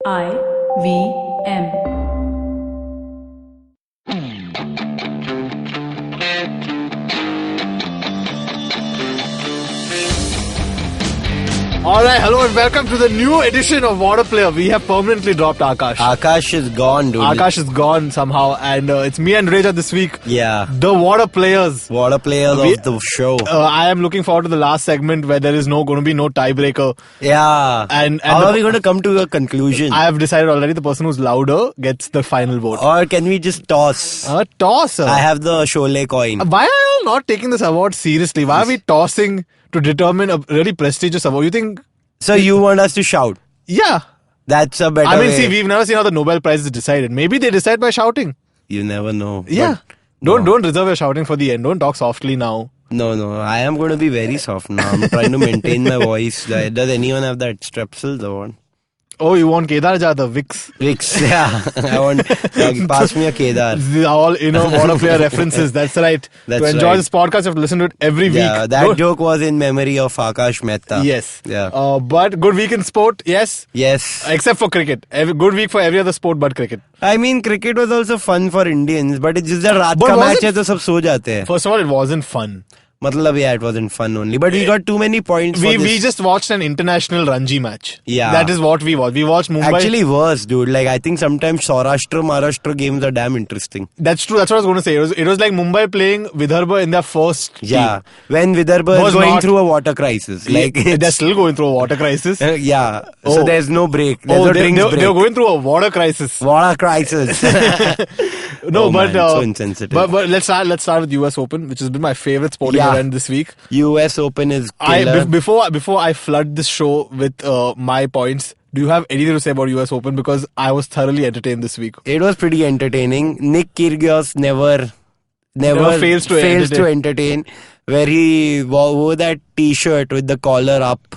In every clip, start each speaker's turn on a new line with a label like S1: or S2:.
S1: IVM.
S2: Alright, hello and welcome to the new edition of Waddaplayah. We have permanently dropped Akash.
S3: Akash is gone, dude.
S2: Akash is gone somehow, and it's me and Dudeja this week.
S3: Yeah.
S2: The Waddaplayers.
S3: Waddaplayers of the show.
S2: I am looking forward to the last segment where there is going to be no tiebreaker.
S3: Yeah.
S2: And
S3: how are we going to come to a conclusion?
S2: I have decided already the person who's louder gets the final vote.
S3: Or can we just toss?
S2: Toss.
S3: I have the Sholay coin.
S2: Why are you not taking this award seriously? Why are we tossing to determine a really prestigious award? You think...
S3: So you want us to shout?
S2: Yeah.
S3: That's a better way.
S2: See, we've never seen how the Nobel Prize is decided. Maybe they decide by shouting.
S3: You never know.
S2: Yeah. Don't reserve your shouting for the end. Don't talk softly now.
S3: No. I am going to be very soft now. I'm trying to maintain my voice. Does anyone have that Strepsils or what?
S2: Oh, you want Kedar Jadhav, Vicks?
S3: Vicks, yeah. I want... pass me a Kedar.
S2: These are all, Waddaplayah references. That's right.
S3: That's
S2: to enjoy
S3: right.
S2: this podcast, you have to listen to it every week.
S3: Yeah, that joke was in memory of Akash Mehta.
S2: Yes.
S3: Yeah.
S2: But good week in sport, yes.
S3: Yes.
S2: Except for cricket. Good week for every other sport but cricket.
S3: I mean, cricket was also fun for Indians, but it's just a raat ka match hai, to sab so jate hain.
S2: First of all, it wasn't fun.
S3: Yeah, it wasn't fun only. But we got too many points for this.
S2: We just watched an international Ranji match.
S3: Yeah.
S2: That is what we watched. We watched Mumbai.
S3: Actually worse, dude. Like, I think sometimes Maharashtra games are damn interesting.
S2: That's true. That's what I was going to say. It was like Mumbai playing Vidarbha in their first team.
S3: Yeah. When Vidarbha is going through a water crisis. Like
S2: they're still going through a water crisis.
S3: Yeah. Oh. So there's no break. There's no drinks break.
S2: They're going through a water crisis.
S3: Water crisis.
S2: No, but
S3: so insensitive.
S2: But let's start with US Open, which has been my favorite sporting event this week.
S3: US Open is killer.
S2: Before I flood this show with my points, do you have anything to say about US Open? Because I was thoroughly entertained this week.
S3: It was pretty entertaining. Nick Kyrgios never
S2: fails to entertain.
S3: Where he wore that T-shirt with the collar up.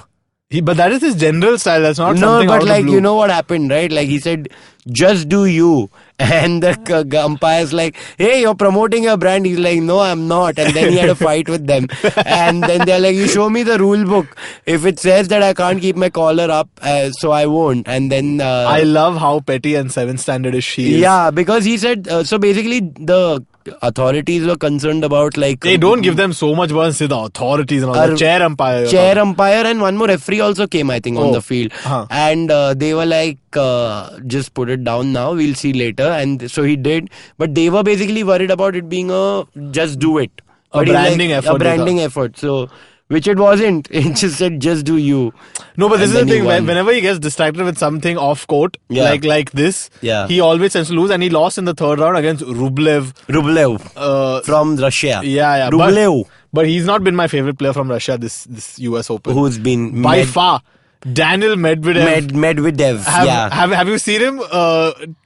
S2: But that is his general style. That's not something
S3: No, but
S2: out of
S3: like,
S2: blue.
S3: you know what happened, right? Like, he said, just do you. And the umpire's like, hey, you're promoting your brand. He's like, no, I'm not. And then he had a fight with them. And then they're like, you show me the rule book. If it says that I can't keep my collar up, so I won't. And then...
S2: I love how petty and 7th standard she is.
S3: Yeah, because he said... so basically, the authorities were concerned about like...
S2: They don't give them so much once to the authorities and all. The chair umpire.
S3: Chair umpire and one more referee also came, I think, on the field.
S2: Uh-huh.
S3: And they were like, just put it down now, we'll see later. And so he did. But they were basically worried about it being a just do it.
S2: A branding effort.
S3: A branding effort. So... Which it wasn't. It just said, just do you.
S2: No, but this is the thing. Whenever he gets distracted with something off court, like this, he always tends to lose. And he lost in the third round against Rublev.
S3: From Russia.
S2: Yeah.
S3: Rublev.
S2: But he's not been my favorite player from Russia this US Open.
S3: Who's been...
S2: By far. Daniel Medvedev.
S3: Medvedev.
S2: Have you seen him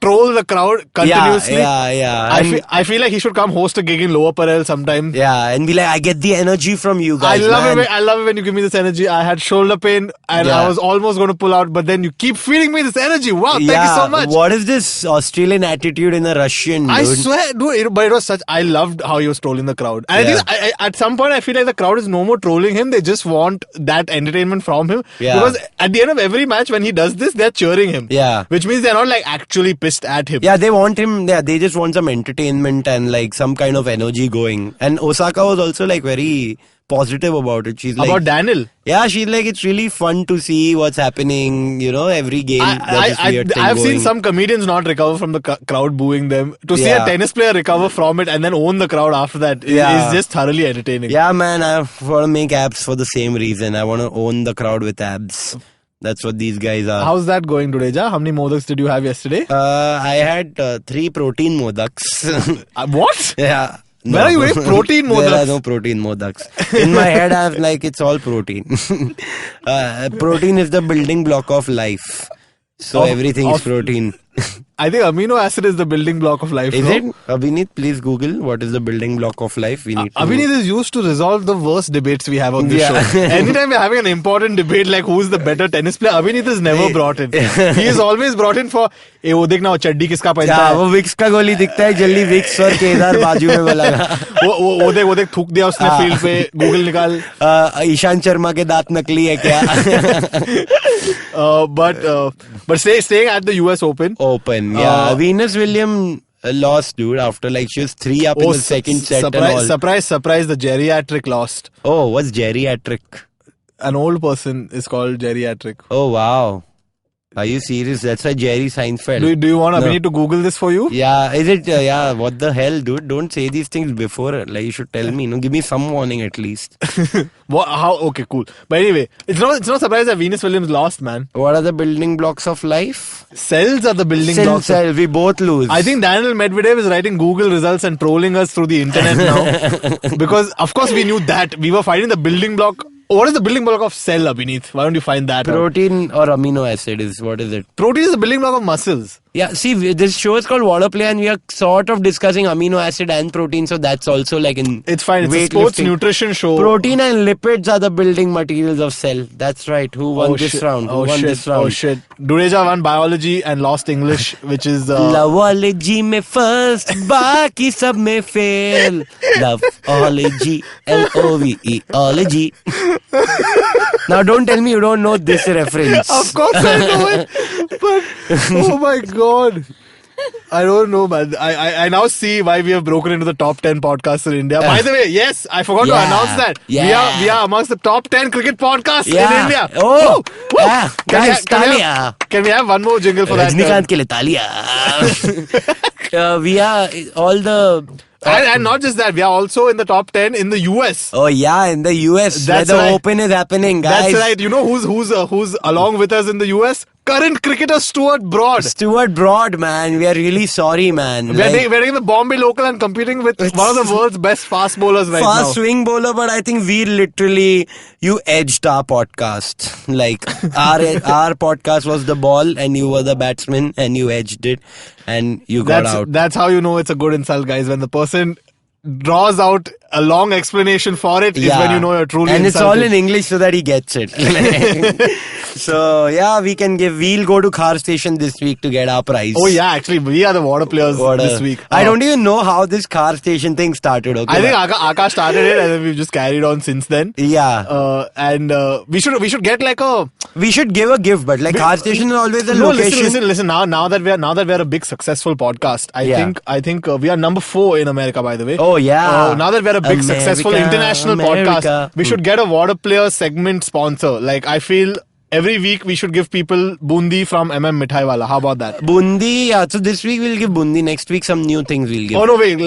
S2: troll the crowd continuously?
S3: Yeah.
S2: I feel like he should come host a gig in Lower Parel sometime.
S3: Yeah, and be like, I get the energy from you guys.
S2: I love it when you give me this energy. I had shoulder pain and I was almost going to pull out, but then you keep feeding me this energy. Wow, thank you so much.
S3: What is this Australian attitude in a Russian, dude?
S2: I swear, dude, but it was such... I loved how he was trolling the crowd. And I think at some point I feel like the crowd is no more trolling him. They just want that entertainment from him.
S3: Yeah.
S2: Because at the end of every match, when he does this, they're cheering him.
S3: Yeah.
S2: Which means they're not like actually pissed at him.
S3: Yeah, they want him. Yeah, they just want some entertainment and like some kind of energy going. And Osaka was also like very positive about it. She's like...
S2: About Daniel?
S3: Yeah, she's like, it's really fun to see what's happening, every game.
S2: I've seen some comedians not recover from the crowd booing them. To see a tennis player recover from it and then own the crowd after that is just thoroughly entertaining.
S3: Yeah, man, I want to make abs for the same reason. I want to own the crowd with abs. That's what these guys are.
S2: How's that going, Dudeja? How many modaks did you have yesterday?
S3: I had 3 protein modaks.
S2: What?
S3: Yeah.
S2: Where are you getting protein modaks?
S3: There are no protein modaks. In my head, I have like, it's all protein. Protein is the building block of life. So everything is protein.
S2: I think amino acid is the building block of life.
S3: Is it? Abhinit, please Google what is the building block of life. We need to
S2: Abhinit is used to resolve the worst debates we have on this show. Anytime we're having an important debate like who's the better tennis player, Abhinit is never brought in. He is always brought in for, ए वो देखना वो चड्डी किसका पहनता है.
S3: वो Vicks का गोली दिखता है जल्दी विक्स और केदार बाजू में वो लगा.
S2: वो देख थूक दिया उसने फील्ड पे. गूगल निकाल.
S3: ईशांत शर्मा के दांत नकली है क्या?
S2: But staying at the US Open.
S3: Yeah. Venus Williams lost, dude, after like she was 3 up in the second set.
S2: Surprise, the geriatric lost.
S3: Oh, what's geriatric?
S2: An old person is called geriatric.
S3: Oh, wow. Are you serious? That's why Jerry Seinfeld.
S2: Do you want me to Google this for you?
S3: Yeah, is it? Yeah, what the hell, dude? Don't say these things before. Like, you should tell me. No, give me some warning at least.
S2: How? Okay, cool. But anyway, it's not surprise that Venus Williams lost, man.
S3: What are the building blocks of life?
S2: Cells are the building blocks.
S3: Cells. We both lose.
S2: I think Daniel Medvedev is writing Google results and trolling us through the internet now. Because, of course, we knew that. We were finding the building block. What is the building block of cell, Abhineet? Why don't you find that
S3: Protein or amino acid is, what is it?
S2: Protein is the building block of muscles.
S3: Yeah, see, this show is called Waddaplayah and we are sort of discussing amino acid and protein, so that's also like in
S2: It's fine, it's a sports nutrition show.
S3: Protein and lipids are the building materials of cell. That's right. Who won this round?
S2: Oh shit. Dudeja won biology and lost English, which is...
S3: Loveology mein first, baki sab mein fail. Loveology, L-O-V-E-ology. Now don't tell me you don't know this reference.
S2: Of course I know it. But, oh my God. I don't know, man. I now see why we have broken into the top 10 podcasts in India. By the way, yes, I forgot to announce that.
S3: Yeah.
S2: We are amongst the top 10 cricket podcasts in India.
S3: Oh,
S2: woo.
S3: Guys,
S2: can we have one more jingle for that?
S3: Rajnikant ke liye taaliya. We are all the...
S2: And not just that, we are also in the top 10 in the US.
S3: Oh yeah, in the US, where the Open is happening, guys.
S2: That's right. You know who's along with us in the US? Current cricketer Stuart Broad.
S3: Stuart Broad, man. We are really sorry, man.
S2: We're taking the Bombay local and competing with one of the world's best fast bowlers right now.
S3: Fast swing bowler, but I think you edged our podcast. Like, our podcast was the ball and you were the batsman and you edged it and you got out.
S2: That's how you know it's a good insult, guys. When the person draws out a long explanation for it is when you know you're truly
S3: and
S2: insulted.
S3: It's all in English so that he gets it. So yeah, we'll go to Khar station this week to get our prize.
S2: Oh yeah, actually we are the Waddaplayahs this week.
S3: I don't even know how this Khar station thing started. Okay,
S2: I think Akash started it and then we've just carried on since then.
S3: Yeah.
S2: And we should get like
S3: we should give a gift, but like Khar station is always a location.
S2: Listen. Now that we are a big successful podcast, I think we are number 4 in America, by the way.
S3: Oh yeah.
S2: Now that we are a big successful international podcast, we should get a Waddaplayah segment sponsor. Like I feel every week we should give people bundi from Mikhail Wala. How about that?
S3: Bundi, yeah. So this week we'll give bundi. Next week some new things we'll give.
S2: Oh no, wait.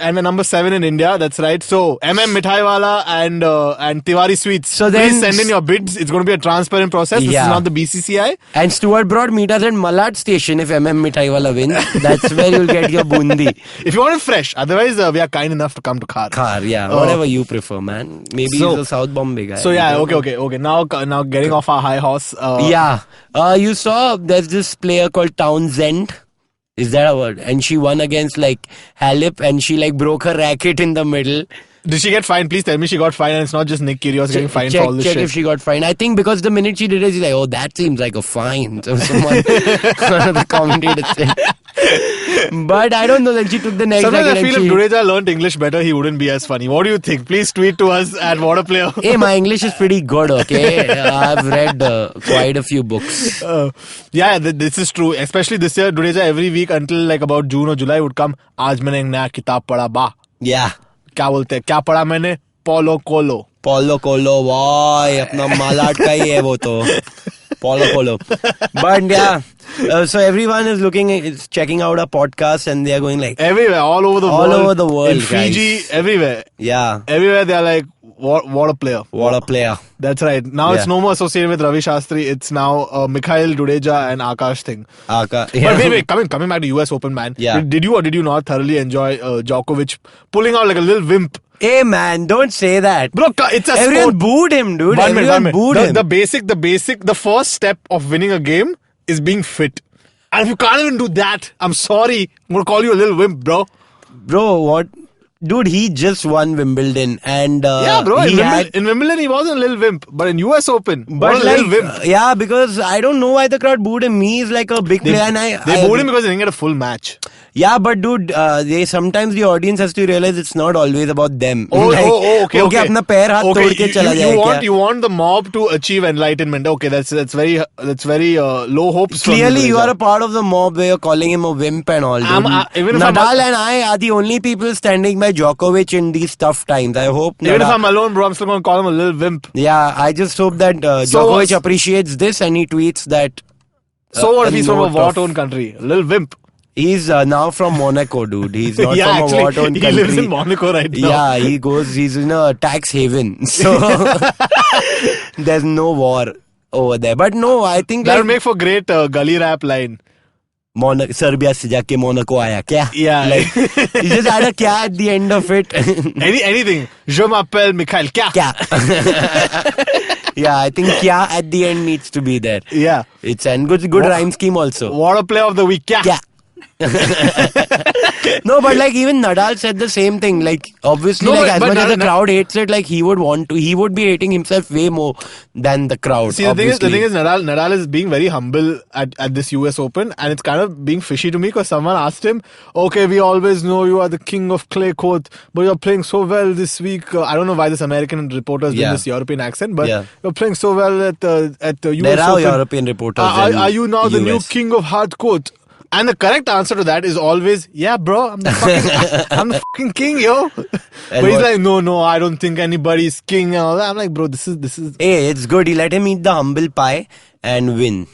S2: And we're number 7 in India. That's right. So Mikhail Wala and Tiwari Sweets. So then, please send in your bids. It's going to be a transparent process. This is not the BCCI.
S3: And Stuart Broad, meet us at Malad Station if Mikhail Wala wins. That's where you'll get your bundi.
S2: If you want it fresh. Otherwise, we are kind enough to come to Khar.
S3: Khar, yeah. Whatever you prefer, man. Maybe he's a South Bombay guy.
S2: So yeah, okay. Now getting off our high horse.
S3: You saw there's this player called Townsend. Is that a word? And she won against like Halep and she like broke her racket in the middle.
S2: Did she get fined? Please tell me she got fined and it's not just Nick Kyrgios getting fined for all this shit.
S3: Check if she got fined. I think because the minute she did it, she's like, oh, that seems like a fine. So one of the commentators said. But I don't know, then she took the next
S2: Sometimes I feel if Dudeja learned English better, he wouldn't be as funny. What do you think? Please tweet to us at Waddaplayah.
S3: Hey, my English is pretty good, okay? I've read quite a few books.
S2: This is true. Especially this year, Dudeja every week until like about June or July would come, Aaj maine ek naya kitab padha ba.
S3: Yeah.
S2: क्या बोलते हैं क्या पढ़ा मैंने पोलो कोलो
S3: वाह अपना मालाट का ही है वो तो पोलो कोलो but yeah so everyone is checking out our podcast and they are going like
S2: everywhere all over the world in Fiji
S3: guys.
S2: Everywhere they are like Waddaplayah. That's right. Now it's no more associated with Ravi Shastri. It's now Mikhail, Dudeja and Akash thing.
S3: But
S2: wait, coming back to US Open, man.
S3: Yeah.
S2: Did you or did you not thoroughly enjoy Djokovic pulling out like a little wimp?
S3: Hey man, don't say that.
S2: Bro, it's a
S3: Everyone
S2: sport.
S3: Booed him, dude. Everyone booed him.
S2: The first step of winning a game is being fit. And if you can't even do that, I'm sorry. I'm going to call you a little wimp, bro.
S3: Bro, what? Dude, he just won Wimbledon and
S2: Yeah, bro.
S3: he had.
S2: In Wimbledon, he wasn't a little wimp, but in US Open,
S3: But
S2: what a
S3: like,
S2: little wimp.
S3: yeah, because I don't know why the crowd booed him. He is like a big player, and
S2: They booed him because they didn't get a full match.
S3: Yeah, but dude, they sometimes the audience has to realize it's not always about them.
S2: Okay.
S3: अपना पैर हाथ तोड़ के चला जाए
S2: you want the mob to achieve enlightenment. Okay, that's very low hopes.
S3: Clearly, you are a part of the mob where you're calling him a wimp and all. Nadal and I are the only people standing by Djokovic in these tough times. I hope.
S2: Even if I'm alone, bro, I'm still going to call him a little wimp.
S3: Yeah, I just hope that Djokovic appreciates this and he tweets that.
S2: So what if he's from a war-torn country? A little wimp.
S3: He's now from Monaco, dude. He's not from a war-torn country.
S2: He lives in Monaco right now.
S3: Yeah, he's in a tax haven. So there's no war over there. But no, I think
S2: that would make for great gully rap line.
S3: Serbia se jaake Monaco aaya kya?
S2: Yeah.
S3: Like, you just add a kya at the end of it.
S2: Anything. Je m'appelle Mikhail. Kya?
S3: Yeah, I think kya at the end needs to be there.
S2: Yeah.
S3: It's a good rhyme scheme also.
S2: Waddaplayah of the week. Kya?
S3: No, but like even Nadal said the same thing. Like obviously, as much as the crowd hates it, like he would be hating himself way more than the crowd.
S2: See, the thing is, Nadal is being very humble at this US Open, and it's kind of being fishy to me because someone asked him, "Okay, we always know you are the king of clay court, but you're playing so well this week." I don't know why this American reporter is doing this European accent, but you're playing so well at the US Open.
S3: There are European reporters.
S2: Are you now the new king of hard court? And the correct answer to that is always, yeah, bro, I'm the fucking king, yo. But he's like, no, I don't think anybody's king and all that. I'm like, bro, this is.
S3: Hey, it's good. He let him eat the humble pie and win.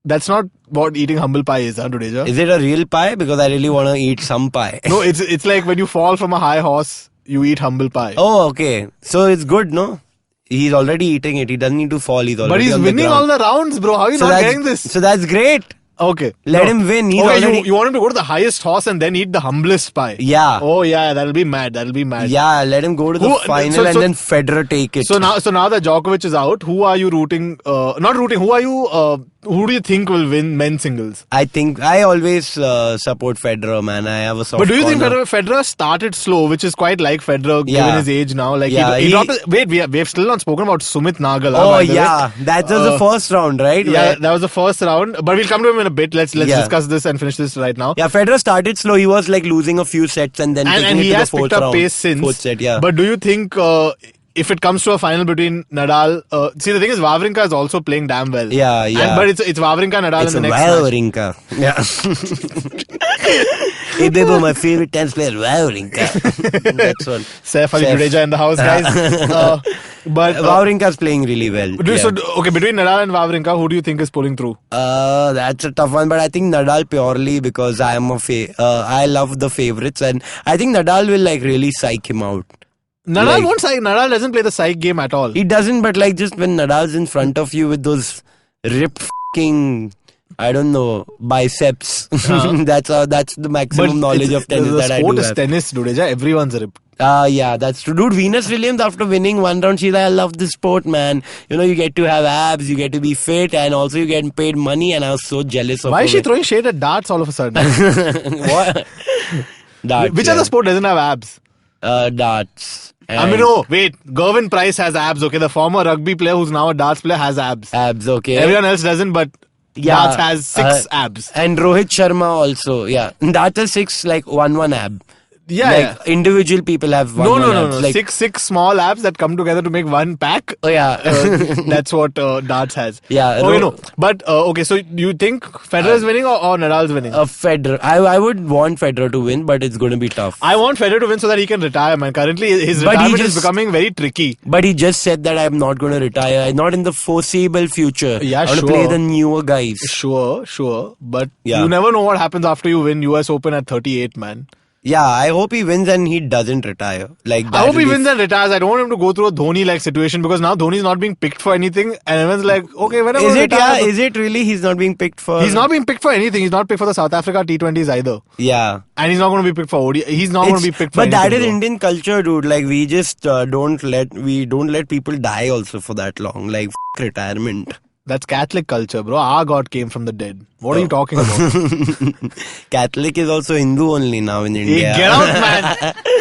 S2: That's not what eating humble pie is, huh, Dudeja?
S3: Is it a real pie? Because I really want to eat some pie.
S2: No, it's like when you fall from a high horse, you eat humble pie.
S3: Oh, okay. So it's good, no? He's already eating it. He doesn't need to fall. He's already.
S2: But he's winning all the rounds, bro. How are you not getting this?
S3: So that's great.
S2: Okay.
S3: Let him win. He's
S2: you want him to go to the highest horse and then eat the humblest pie.
S3: Yeah.
S2: Oh yeah, that'll be mad.
S3: Yeah, let him go to the final and then Federer take it.
S2: So now that Djokovic is out, who are you rooting? Not rooting. Who are you? Who do you think will win men's singles?
S3: I think I always support Federer, man. I have a soft.
S2: But do you think
S3: corner.
S2: Federer started slow, which is quite like Federer given his age now? Like he dropped. Wait, we have still not spoken about Sumit Nagal.
S3: Oh yeah, that was the first round, right?
S2: Yeah, that was the first round. But we'll come to him in a bit. Let's discuss this and finish this right now.
S3: Yeah, Federer started slow. He was like losing a few sets and then taking it to the fourth round.
S2: And he has picked up pace since.
S3: Fourth set, yeah.
S2: But do you think if it comes to a final between Nadal, see the thing is Wawrinka is also playing damn well.
S3: Yeah.
S2: But it's Wawrinka Nadal in the next
S3: Wawrinka. Yeah. Hey, baby, my favorite tennis player, Wawrinka. That's one.
S2: Saif Ali Dudeja in the house, guys. But
S3: Wawrinka's playing really well.
S2: So between Nadal and Wawrinka, who do you think is pulling through?
S3: That's a tough one, but I think Nadal purely because I love the favorites, and I think Nadal will like really psych him out.
S2: Nadal won't psych. Nadal doesn't play the psych game at all.
S3: He doesn't, but like just when Nadal's in front of you with those ripped fucking, I don't know, biceps. That's the maximum knowledge of tennis that I do have.
S2: The sport is tennis, Dudeja. Everyone's ripped.
S3: Yeah, that's true. Dude, Venus Williams, after winning one round, she's like, I love this sport, man. You know, you get to have abs, you get to be fit, and also you get paid money, and I was so jealous of her.
S2: Why is she throwing shade at darts all of a sudden?
S3: What? Darts,
S2: Which other sport doesn't have abs?
S3: Darts.
S2: I mean, no, wait. Gervin Price has abs, okay? The former rugby player who's now a darts player has abs.
S3: Abs, okay.
S2: Everyone else doesn't, but darts has 6 abs.
S3: And Rohit Sharma also, yeah. Darts has 6, like, one ab.
S2: Yeah,
S3: individual people have one.
S2: No. Like, six small abs that come together to make one pack.
S3: Oh yeah,
S2: that's what darts has.
S3: Yeah.
S2: Okay, no. But okay, so you think Federer is winning or Nadal's winning?
S3: Federer. I would want Federer to win, but it's going to be tough.
S2: I want Federer to win so that he can retire, man. Currently, his retirement is becoming very tricky.
S3: But he just said that I'm not going to retire. Not in the foreseeable future.
S2: Yeah,
S3: I want to play the newer guys.
S2: Sure. But you never know what happens after you win US Open at 38, man.
S3: Yeah, I hope he wins and he doesn't retire. Like that
S2: I hope he wins and retires. I don't want him to go through a Dhoni-like situation because now Dhoni's not being picked for anything and everyone's like, okay, whenever
S3: is it really he's not being picked for?
S2: He's not being picked for anything. He's not picked for the South Africa T20s either.
S3: Yeah.
S2: And he's not going to be picked for ODI. He's not going to be picked for anything.
S3: But that is Indian culture, dude. Like we just don't let people die also for that long. Like retirement.
S2: That's Catholic culture, bro. Our God came from the dead. What are you talking about?
S3: Catholic is also Hindu only now in
S2: Hey,
S3: India.
S2: get out,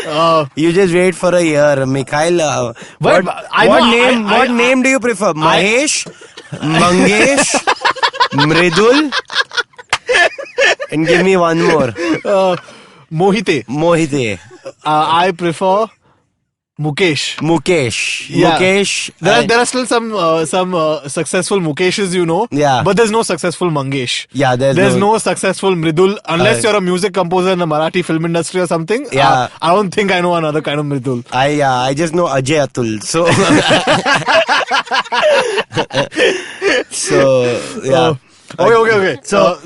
S2: man.
S3: You just wait for a year. Mikhail,
S2: But
S3: what name do you prefer? Mahesh? Mangesh? Mridul? And give me one more.
S2: Mohite. I prefer Mukesh.
S3: Yeah. Mukesh.
S2: There are still some successful Mukeshes, you know.
S3: Yeah.
S2: But there's no successful Mangesh.
S3: Yeah,
S2: there's no successful Mridul unless you're a music composer in the Marathi film industry or something.
S3: Yeah.
S2: I don't think I know another kind of Mridul.
S3: I just know Ajay Atul. So yeah.
S2: Okay. So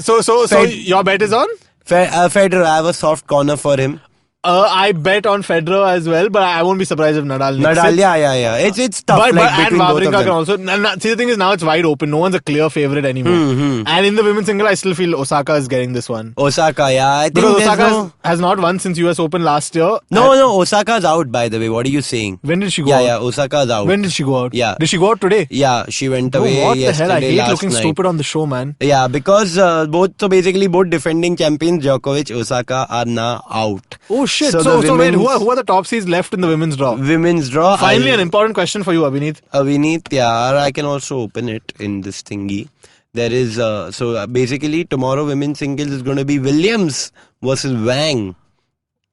S2: your bet is on?
S3: Federer, I have a soft corner for him.
S2: I bet on Federer as well, but I won't be surprised if Nadal nicks it.
S3: Yeah. It's tough.
S2: But
S3: between both of
S2: Wawrinka
S3: them.
S2: can also. See, the thing is now it's wide open. No one's a clear favorite anymore. And in the women's single, I still feel Osaka is getting this one.
S3: Osaka, yeah. I think
S2: Because Osaka has not won since US Open last year.
S3: No, Osaka's out, by the way. What are you saying?
S2: When did she go out?
S3: Yeah, Osaka's out.
S2: When did she go out?
S3: Yeah.
S2: Did she go out today?
S3: Yeah, she went
S2: Bro,
S3: away
S2: what the
S3: yesterday,
S2: hell? I hate
S3: last
S2: looking
S3: night.
S2: stupid on the show, man.
S3: Yeah, because both defending champions, Djokovic, Osaka, are now out.
S2: Oh shit.
S3: So
S2: Wait, who are the top seeds left in the women's draw?
S3: Women's draw.
S2: Finally, an important question for you, Abhineet.
S3: Abhineet, yeah, I can also open it in this thingy. There is, basically tomorrow women's singles is going to be Williams versus Wang.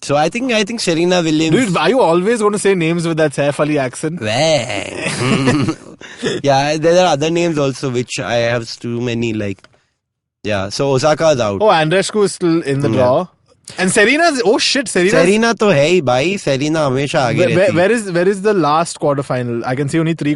S3: So I think Serena Williams.
S2: Dude, are you always going to say names with that Saif Ali accent?
S3: Wang. Yeah, there are other names also which I have too many Yeah, so Osaka's out.
S2: Oh, Andreescu is still in the draw. And Serena's,
S3: Serena to hai bhai. Serena hamesha aage rehti.
S2: Where is the last quarterfinal? I can see only 3.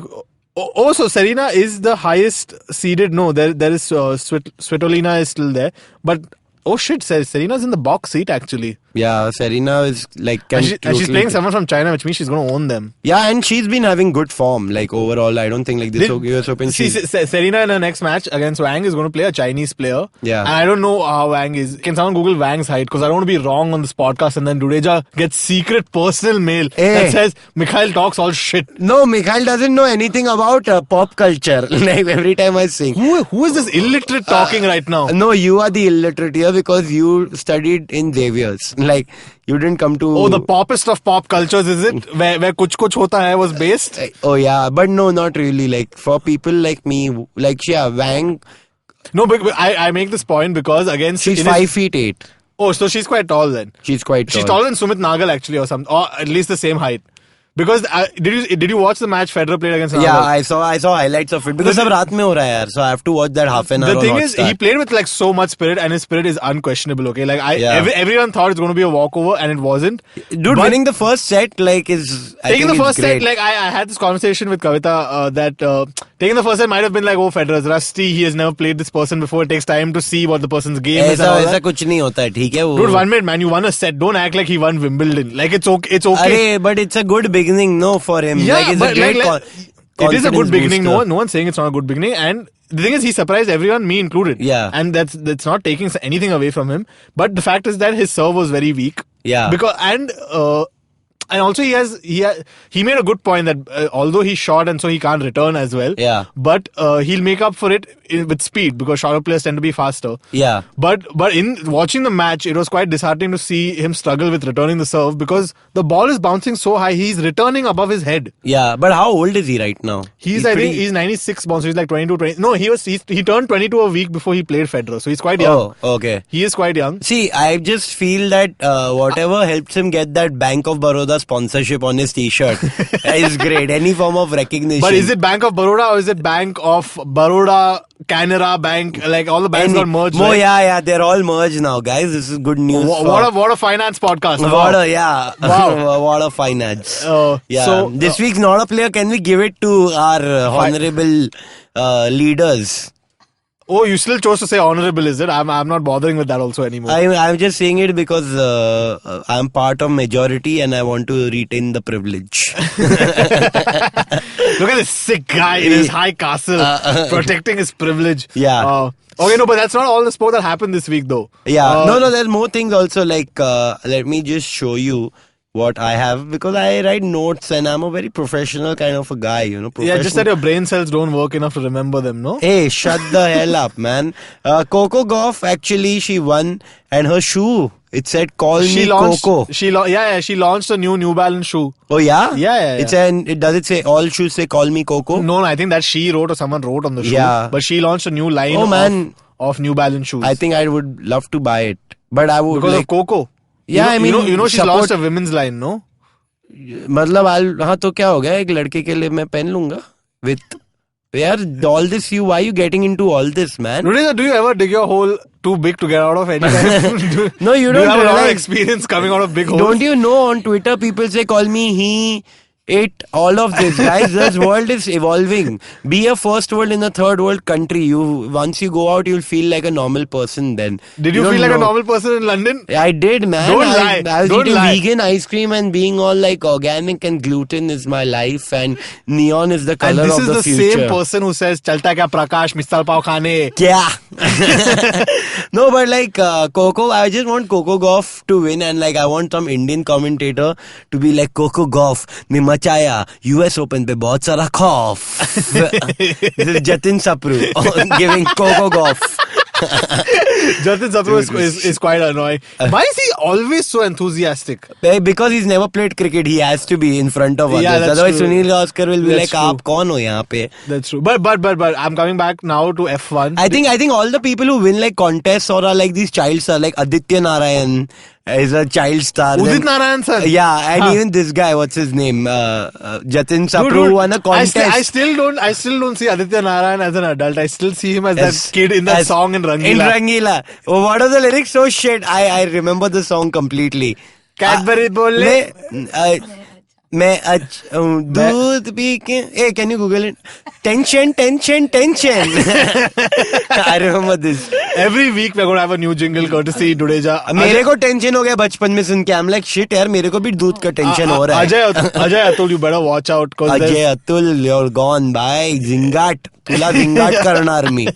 S2: So Serena is the highest seeded. No, there is Svitolina is still there. But Serena's in the box seat actually.
S3: Yeah, Serena is
S2: and she's playing someone from China, which means she's going to own them.
S3: Yeah, and she's been having good form. Overall, I don't think this US Open.
S2: Serena in her next match against Wang is going to play a Chinese player.
S3: Yeah.
S2: And I don't know how Wang is. Can someone Google Wang's height? Because I don't want to be wrong on this podcast and then Dudeja gets secret personal mail that says Mikhail talks all shit.
S3: No, Mikhail doesn't know anything about pop culture. Every time I sing.
S2: Who is this illiterate talking right now?
S3: No, you are the illiterate here because you studied in Xavier's. You didn't come to...
S2: Oh, the poppest of pop cultures, is it? Where Kuch Kuch Hota Hai was based?
S3: Oh, yeah. But no, not really. For people like me, Wang...
S2: No, but I make this point because against...
S3: She's 5'8".
S2: Oh, so she's quite tall then.
S3: She's quite tall.
S2: She's taller than Sumit Nagal actually or something. Or at least the same height. Because did you watch the match Federer played against Nadal?
S3: Yeah, I saw highlights of it because ab raat mein ho raha hai yaar, so I have to watch that half an hour.
S2: The thing is, he played with so much spirit, and his spirit is unquestionable. Okay, everyone thought it's going to be a walkover, and it wasn't.
S3: Dude, winning the first set is
S2: taking the first
S3: set.
S2: I had this conversation with Kavita that taking the first set might have been Federer's rusty. He has never played this person before. It takes time to see what the person's game is.
S3: ऐसा कुछ नहीं होता है, ठीक है वो.
S2: Dude, 1 minute, man, you won a set. Don't act like he won Wimbledon. It's okay. It's okay.
S3: But it's a good beginning, no, for him.
S2: Yeah,
S3: it's
S2: it is a good beginning.
S3: Booster.
S2: No one's saying it's not a good beginning. And the thing is, he surprised everyone, me included.
S3: Yeah.
S2: And that's not taking anything away from him. But the fact is that his serve was very weak.
S3: Yeah.
S2: And also he made a good point that although he shot and so he can't return as well.
S3: Yeah.
S2: But he'll make up for it with speed because shorter players tend to be faster.
S3: Yeah.
S2: But in watching the match, it was quite disheartening to see him struggle with returning the serve because the ball is bouncing so high. He's returning above his head.
S3: Yeah. But how old is he right now?
S2: I think he's 96 born, so he's 22, 20. No, he turned 22 a week before he played Federer, so he's quite young.
S3: Oh, okay.
S2: He is quite young.
S3: See, I just feel that whatever helps him get that Bank of Baroda sponsorship on his t-shirt is great. Any form of recognition.
S2: But is it Bank of Baroda or is it Bank of Baroda, Canara Bank? All the banks got merged.
S3: Oh, right? Yeah, they're all merged now, guys. This is good news.
S2: What a finance podcast.
S3: Wow. What a finance. Yeah. So this week's Noddaplayah, can we give it to our honorable leaders?
S2: Oh, you still chose to say honorable, is it? I'm not bothering with that also anymore.
S3: I'm just saying it because I'm part of majority and I want to retain the privilege.
S2: Look at this sick guy in his high castle protecting his privilege.
S3: Yeah.
S2: Okay, no, but that's not all the sport that happened this week though.
S3: Yeah. No, there's more things also. Let me just show you what I have, because I write notes and I'm a very professional kind of a guy,
S2: Yeah, just that your brain cells don't work enough to remember them, no?
S3: Hey, shut the hell up, man. Coco Gauff, actually, she won, and her shoe, it said, call me Coco.
S2: She launched a New Balance shoe.
S3: Oh, yeah?
S2: Yeah.
S3: Does it say, all shoes say, call me Coco?
S2: No, I think that she wrote or someone wrote on the shoe.
S3: Yeah.
S2: But she launched a new line of New Balance shoes.
S3: I think I would love to buy it. But I would,
S2: because of Coco.
S3: Yeah,
S2: I mean, she's launched a women's line, no?
S3: मतलब हाँ तो क्या हो गया, एक लड़के के लिए मैं पहन लूंगा with यार all this. Why are you getting into all this, man?
S2: Dudeja, do you ever dig your hole too big to get out of any time?
S3: No, you don't.
S2: Do you have a lot of experience coming out of big holes?
S3: Don't you know, on Twitter people say call me he, it, all of this, guys. This world is evolving. Be a first world in a third world country. Once you go out, you'll feel like a normal person then.
S2: Did you feel like a normal person in London?
S3: I did, man.
S2: Don't lie.
S3: I was
S2: Don't
S3: eating
S2: lie.
S3: vegan ice cream and being all like organic, and gluten is my life and neon is the color of the future.
S2: And this is the same person who says, Chalta kya Prakash, misal pav khane.
S3: Kya? No, but like Coco, I just want Coco Gauff to win, and like I want some Indian commentator to be like, Coco Gauff ने मचाया US Open पे बहुत सारा खौफ. This is Jatin Sapru giving Coco Gauff.
S2: Jatin Sapru is quite annoying. Why is he always so enthusiastic?
S3: Because he's never played cricket, he has to be in front of others. Otherwise, Sunil Gavaskar will be like, "Aap kaun ho yahan pe?"
S2: That's true. But I'm coming back now to F1.
S3: I think all the people who win like contests or are like these child stars, like Aditya Narayan is a child star.
S2: Udit Narayan sir.
S3: Yeah, and even this guy, what's his name? Jatin Sapru won a contest.
S2: I still don't see Aditya Narayan as an adult. I still see him as that kid in that song in Rangila.
S3: In Rangila. Oh, what are the lyrics? So shit. I remember the song completely.
S2: Cadbury bole.
S3: मैं दूध P के hey, can you Google it? Tension. I remember this.
S2: Every week we're going to have a new jingle courtesy Dudeja.
S3: मेरे को tension हो गया बचपन में सुन के. I'm like shit यार, मेरे को भी दूध का टेंशन हो रहा है.
S2: Ajay Atul, you better watch out.
S3: Ajay Atul, you're gone bye. Zingat. तुला zingat करणार मी.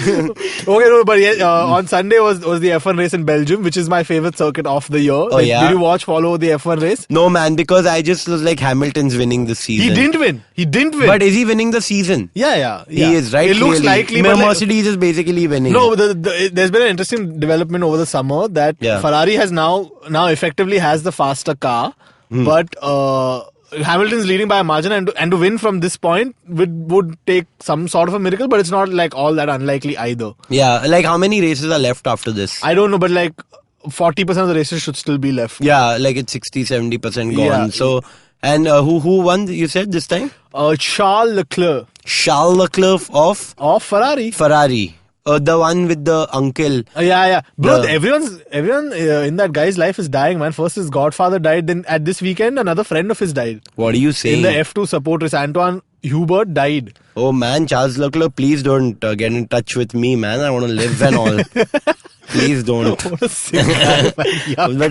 S2: Okay, no, but on Sunday was the F1 race in Belgium, which is my favorite circuit of the year.
S3: Oh, yeah?
S2: Did you follow the F1 race?
S3: No, man, because I just was like, Hamilton's winning the season.
S2: He didn't win.
S3: But is he winning the season?
S2: Yeah.
S3: He is, right?
S2: It looks likely. But
S3: Mercedes is basically winning.
S2: No, there's been an interesting development over the summer that Ferrari has now effectively has the faster car, but Hamilton's leading by a margin, and to win from this point would take some sort of a miracle, but it's not like all that unlikely either.
S3: Yeah, like how many races are left after this?
S2: I don't know, but like 40% of the races should still be left.
S3: Yeah, like it's 60-70% gone.
S2: Yeah.
S3: So, and who won, you said, this time?
S2: Charles Leclerc.
S3: Charles Leclerc of
S2: Ferrari.
S3: The one with the uncle.
S2: Yeah. Bro, everyone in that guy's life is dying, man. First his godfather died, then at this weekend another friend of his died.
S3: What are you saying?
S2: In the F2 support race, Antoine Hubert died.
S3: Oh man, Charles Leclerc, please don't get in touch with me, man. I want to live and all. Please don't. But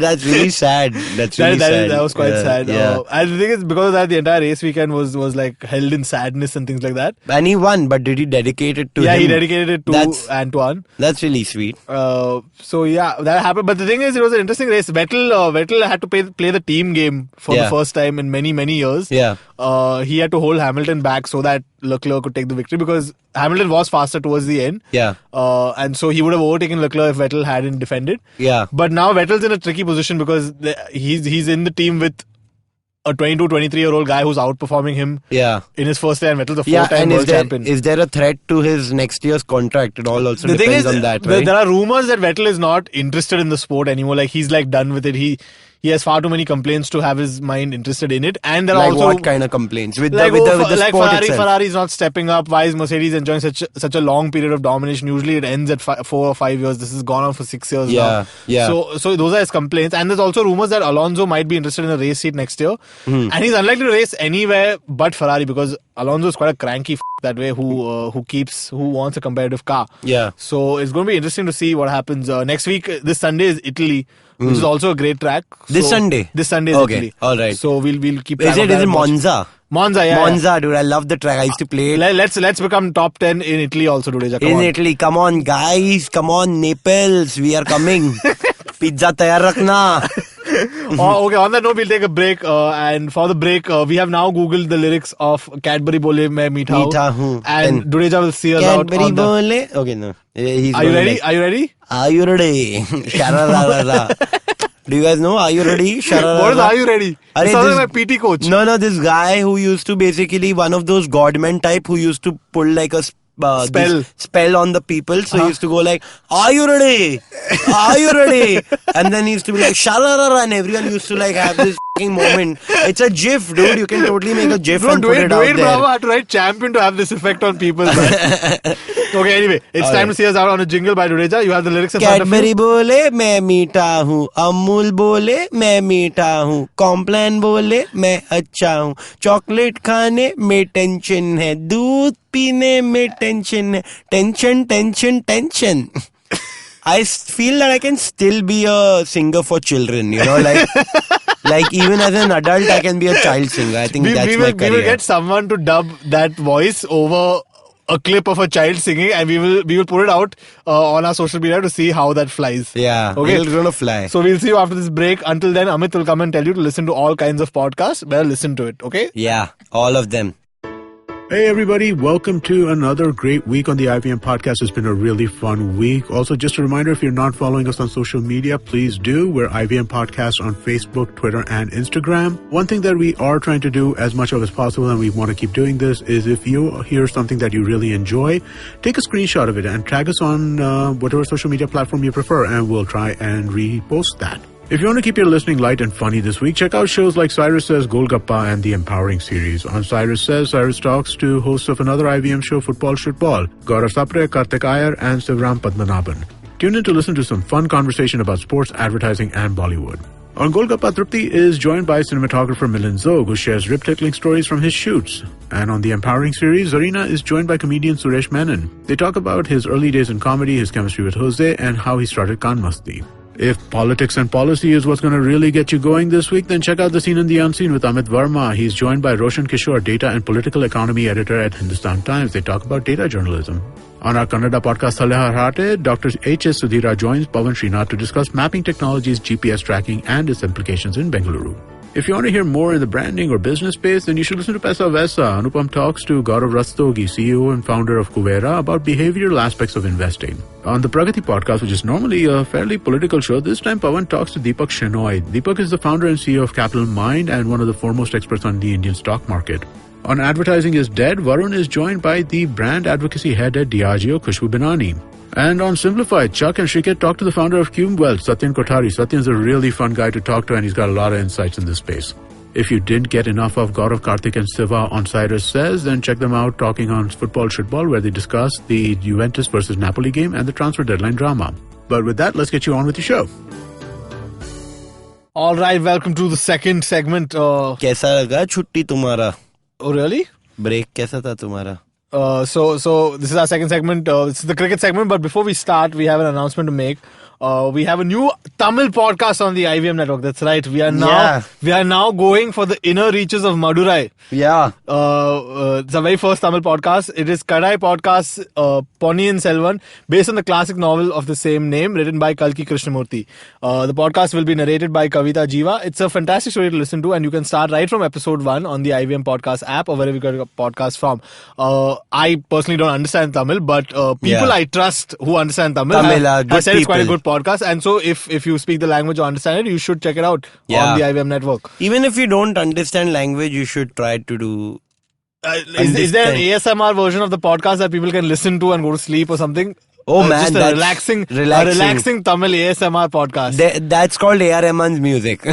S3: that's really sad.
S2: That was quite sad. And the thing is, because of that, the entire race weekend was like held in sadness and things like that.
S3: And he won, but did he dedicate it to him?
S2: Yeah, he dedicated it to Antoine.
S3: That's really sweet.
S2: So yeah, that happened. But the thing is, it was an interesting race. Vettel had to play the team game for the first time in many, many years.
S3: Yeah.
S2: He had to hold Hamilton back so that Leclerc could take the victory, because Hamilton was faster towards the end.
S3: Yeah.
S2: And so he would have overtaken Leclerc if Vettel hadn't defended.
S3: Yeah.
S2: But now Vettel's in a tricky position because he's in the team with a 22, 23-year-old guy who's outperforming him in his first year, and Vettel's a four-time world champion.
S3: Is there a threat to his next year's contract? It all also depends on that, right?
S2: There are rumors that Vettel is not interested in the sport anymore. Like, he's like done with it. He has far too many complaints to have his mind interested in it. And there are also
S3: what kind of complaints? With the sport itself.
S2: Ferrari's not stepping up. Why is Mercedes enjoying such a long period of domination? Usually it ends at 4 or 5 years. This has gone on for 6 years now.
S3: Yeah.
S2: So those are his complaints. And there's also rumors that Alonso might be interested in a race seat next year. And he's unlikely to race anywhere but Ferrari, because Alonso is quite a cranky that way who wants a competitive car.
S3: Yeah.
S2: So it's going to be interesting to see what happens next week. This Sunday is Italy, which is also a great track.
S3: This Sunday
S2: is Italy.
S3: All right.
S2: So we'll keep.
S3: Is it Monza?
S2: Monza, yeah.
S3: Monza, dude. I love the track. I used to play it.
S2: Let's become top 10 in Italy also, Dudeja.
S3: Italy, come on, guys. Come on, Naples. We are coming. Pizza तैयार रखना.
S2: Okay, on that note, we'll take a break. And for the break, we have now Googled the lyrics of Cadbury Bole Main Meetha Hu. And Dudeja will see us out
S3: Cadbury
S2: on the...
S3: Bole. Okay, no. He's
S2: Are you ready?
S3: like,
S2: Are you ready?
S3: Are you ready? Shararara. Do you guys know? Are you ready? Shararara.
S2: What is Are you ready? It sounds like my PT coach.
S3: No, this guy who used to basically one of those godmen type who used to pull like a spell on the people. So he used to go like, are you ready? Are you ready? And then he used to be like, shararara, and everyone used to like have this moment. It's a gif, dude. You can totally make a gif and put it out there.
S2: Bravo had to write champion to have this effect on people. Okay, anyway, it's time to see us out on a jingle by Dudeja. You have the lyrics in front of you.
S3: Cadbury bole, मैं मीठा हूँ. Amul bole, मैं मीठा हूँ. Complan bole, मैं अच्छा हूँ. Chocolate खाने में टेंशन है. दूध पीने में टेंशन है. Tension. I feel that I can still be a singer for children, you know, like even as an adult, I can be a child singer. I think that's my career.
S2: We will get someone to dub that voice over a clip of a child singing, and we will put it out on our social media to see how that flies.
S3: Yeah,
S2: okay,
S3: it's gonna fly.
S2: So we'll see you after this break. Until then, Amit will come and tell you to listen to all kinds of podcasts. Better listen to it, okay?
S3: Yeah, all of them.
S1: Hey everybody, welcome to another great week on the IVM podcast. It's been a really fun week. Also, just a reminder, if you're not following us on social media, please do. We're IVM Podcast on Facebook, Twitter, and Instagram. One thing that we are trying to do as much of as possible, and we want to keep doing this, is if you hear something that you really enjoy, take a screenshot of it and tag us on whatever social media platform you prefer, and we'll try and repost that. If you want to keep your listening light and funny this week, check out shows like Cyrus Says, Golgappa, and the Empowering series. On Cyrus Says, Cyrus talks to hosts of another IVM show, Football Shootball, Gaurav Sapre, Kartik Iyer, and Sivram Padmanabhan. Tune in to listen to some fun conversation about sports, advertising, and Bollywood. On Golgappa, Trupti is joined by cinematographer Milind Zog, who shares rip-tickling stories from his shoots. And on the Empowering series, Zarina is joined by comedian Suresh Menon. They talk about his early days in comedy, his chemistry with Jose, and how he started Khan Masti. If politics and policy is what's going to really get you going this week, then check out The Seen and the Unseen with Amit Verma. He's joined by Roshan Kishore, data and political economy editor at Hindustan Times. They talk about data journalism. On our Kannada podcast, Saleha Harate, Dr. H.S. Sudhira joins Pawan Srinath to discuss mapping technologies, GPS tracking, and its implications in Bengaluru. If you want to hear more in the branding or business space, then you should listen to Paisa Vaisa. Anupam talks to Gaurav Rastogi, CEO and founder of Kuvera, about behavioral aspects of investing. On the Pragati podcast, which is normally a fairly political show, this time Pawan talks to Deepak Shenoy. Deepak is the founder and CEO of Capital Mind and one of the foremost experts on the Indian stock market. On Advertising is Dead, Varun is joined by the brand advocacy head at Diageo, Khushbu Binani. And on Simplified, Chuck and Shrikhet talk to the founder of Cume Wealth, Satyan Kothari. Satyan's a really fun guy to talk to, and he's got a lot of insights in this space. If you didn't get enough of Gaurav, Karthik, and Siva on Cyrus Says, then check them out talking on Football Shootball, where they discuss the Juventus versus Napoli game and the transfer deadline drama. But with that, let's get you on with the show.
S2: All right, welcome to the second segment.
S3: कैसा लगा छुट्टी तुम्हारा?
S2: Oh, really?
S3: Break कैसा था तुम्हारा?
S2: So this is our second segment. This is the cricket segment. But before we start, we have an announcement to make. We have a new Tamil podcast on the IVM network. That's right. We are now going for the inner reaches of Madurai.
S3: Yeah.
S2: It's our very first Tamil podcast. It is Kadai Podcast Ponniyin Selvan, based on the classic novel of the same name, written by Kalki Krishnamurthy. The podcast will be narrated by Kavita Jiva. It's a fantastic story to listen to, and you can start right from episode 1 on the IVM podcast app or wherever you get a podcast from. I personally don't understand Tamil, but people I trust who understand Tamil have said it's quite a good podcast. And so if you speak the language or understand it, you should check it out on the IVM network.
S3: Even if you don't understand language, you should try to do...
S2: Is there an ASMR version of the podcast that people can listen to and go to sleep or something?
S3: Oh man,
S2: just a relaxing Tamil ASMR podcast.
S3: That's called A.R. Rahman's music.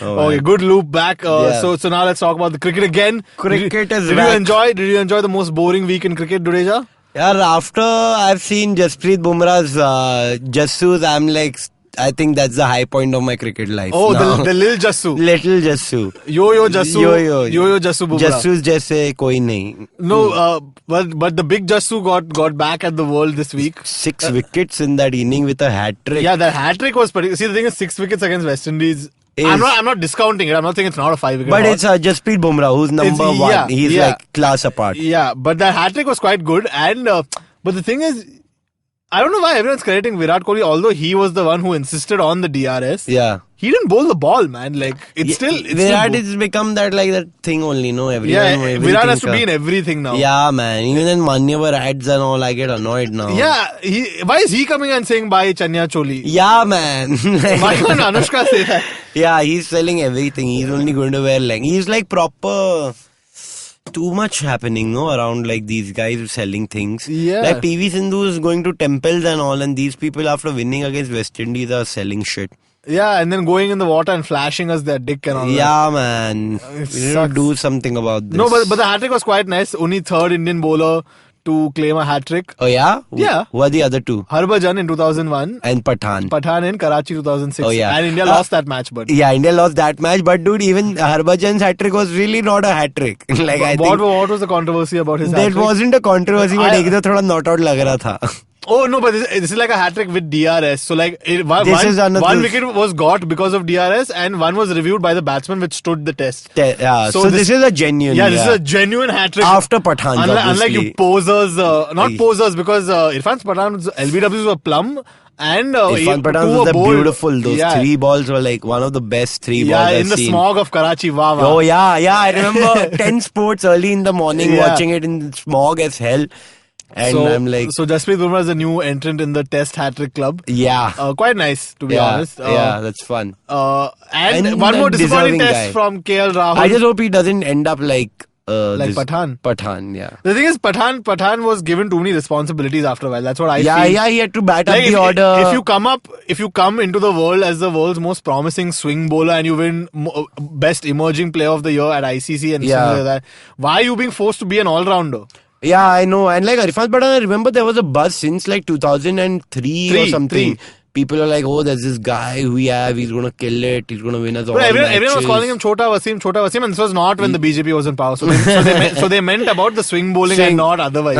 S2: Okay, good loop back. So now let's talk about the cricket again.
S3: Cricket is
S2: back. Did you enjoy the most boring week in cricket, Dudeja?
S3: Yeah, after I've seen Jasprit Bumrah's Jassus, I'm like, I think that's the high point of my cricket life.
S2: Oh, the Lil Jassu.
S3: Little Jassu.
S2: Yo-yo Jassu. Yo-yo Jassu Bumrah.
S3: Jassus jaise koi nahi.
S2: No, but the big Jassu got back at the world this week.
S3: 6 wickets in that inning with a hat-trick.
S2: Yeah, that hat-trick was pretty... See, the thing is, 6 wickets against West Indies... I'm not discounting it. I'm not saying it's not a 5-wicket.
S3: But it's Jasprit Bumrah who's number 1. He's like class apart.
S2: Yeah, but that hat-trick was quite good. And but the thing is, I don't know why everyone's crediting Virat Kohli, although he was the one who insisted on the DRS.
S3: Yeah.
S2: He didn't bowl the ball, man. Like, it's
S3: Virat has become that thing only, no?
S2: Virat has to be in everything now.
S3: Yeah, man. Even in Manyavar ads and all, I get annoyed now.
S2: Yeah, why is he coming and saying bye Chanya Choli?
S3: Yeah, man.
S2: Why can't Anushka say that?
S3: Yeah, he's selling everything. He's only going to wear He's like proper... Too much happening, no, around like these guys who selling things.
S2: Yeah.
S3: Like PV Sindhu is going to temples and all, and these people after winning against West Indies are selling shit.
S2: Yeah, and then going in the water and flashing us their dick and all that.
S3: Yeah, man. We need to do something about this.
S2: No, but the hat-trick was quite nice. Only third Indian bowler to claim a hat-trick.
S3: Oh, yeah?
S2: Yeah.
S3: Who are the other two?
S2: Harbhajan in 2001.
S3: And Pathan.
S2: Pathan in Karachi 2006.
S3: Oh, yeah.
S2: And India lost that match, but...
S3: Yeah, India lost that match. But dude, even Harbhajan's hat-trick was really not a hat-trick. Like,
S2: what was the controversy about his hat-trick?
S3: That wasn't a controversy, but ek to thoda not out lag raha tha.
S2: Oh, no, but this is like a hat-trick with DRS. So, like, one wicket was got because of DRS and one was reviewed by the batsman which stood the test.
S3: Yeah, so this is a genuine...
S2: Yeah, this is a genuine hat-trick.
S3: After Pathan,
S2: Unlike you posers, not posers, because Irfan's Pathan's LBWs were plum. And
S3: Irfan Pathan was beautiful. Those 3 balls were like one of the best 3 balls I've
S2: in the
S3: seen.
S2: smog of Karachi. Wow.
S3: Oh, yeah. I remember 10 sports early in the morning watching it in smog as hell. And I'm like...
S2: So Jasprit Bumrah is a new entrant in the Test hat-trick club.
S3: Yeah.
S2: Quite nice, to be honest.
S3: Yeah, that's fun.
S2: And one more disappointing test from KL Rahul.
S3: I just hope he doesn't end up like
S2: Pathan.
S3: Pathan, yeah.
S2: The thing is, Pathan was given too many responsibilities after a while. That's what I feel.
S3: Yeah, he had to bat up the order.
S2: If you come into the world as the world's most promising swing bowler and you win best emerging player of the year at ICC and something like that, why are you being forced to be an all-rounder?
S3: Yeah, I know. And like Irfan Pathan, I remember there was a buzz since like 2003 or something. People are like, oh, there's this guy who we have, he's going to kill it, he's going to win us all
S2: everyone was calling him Chota Wasim, and this was not when the BJP was in power. So they meant about the swing bowling and not otherwise.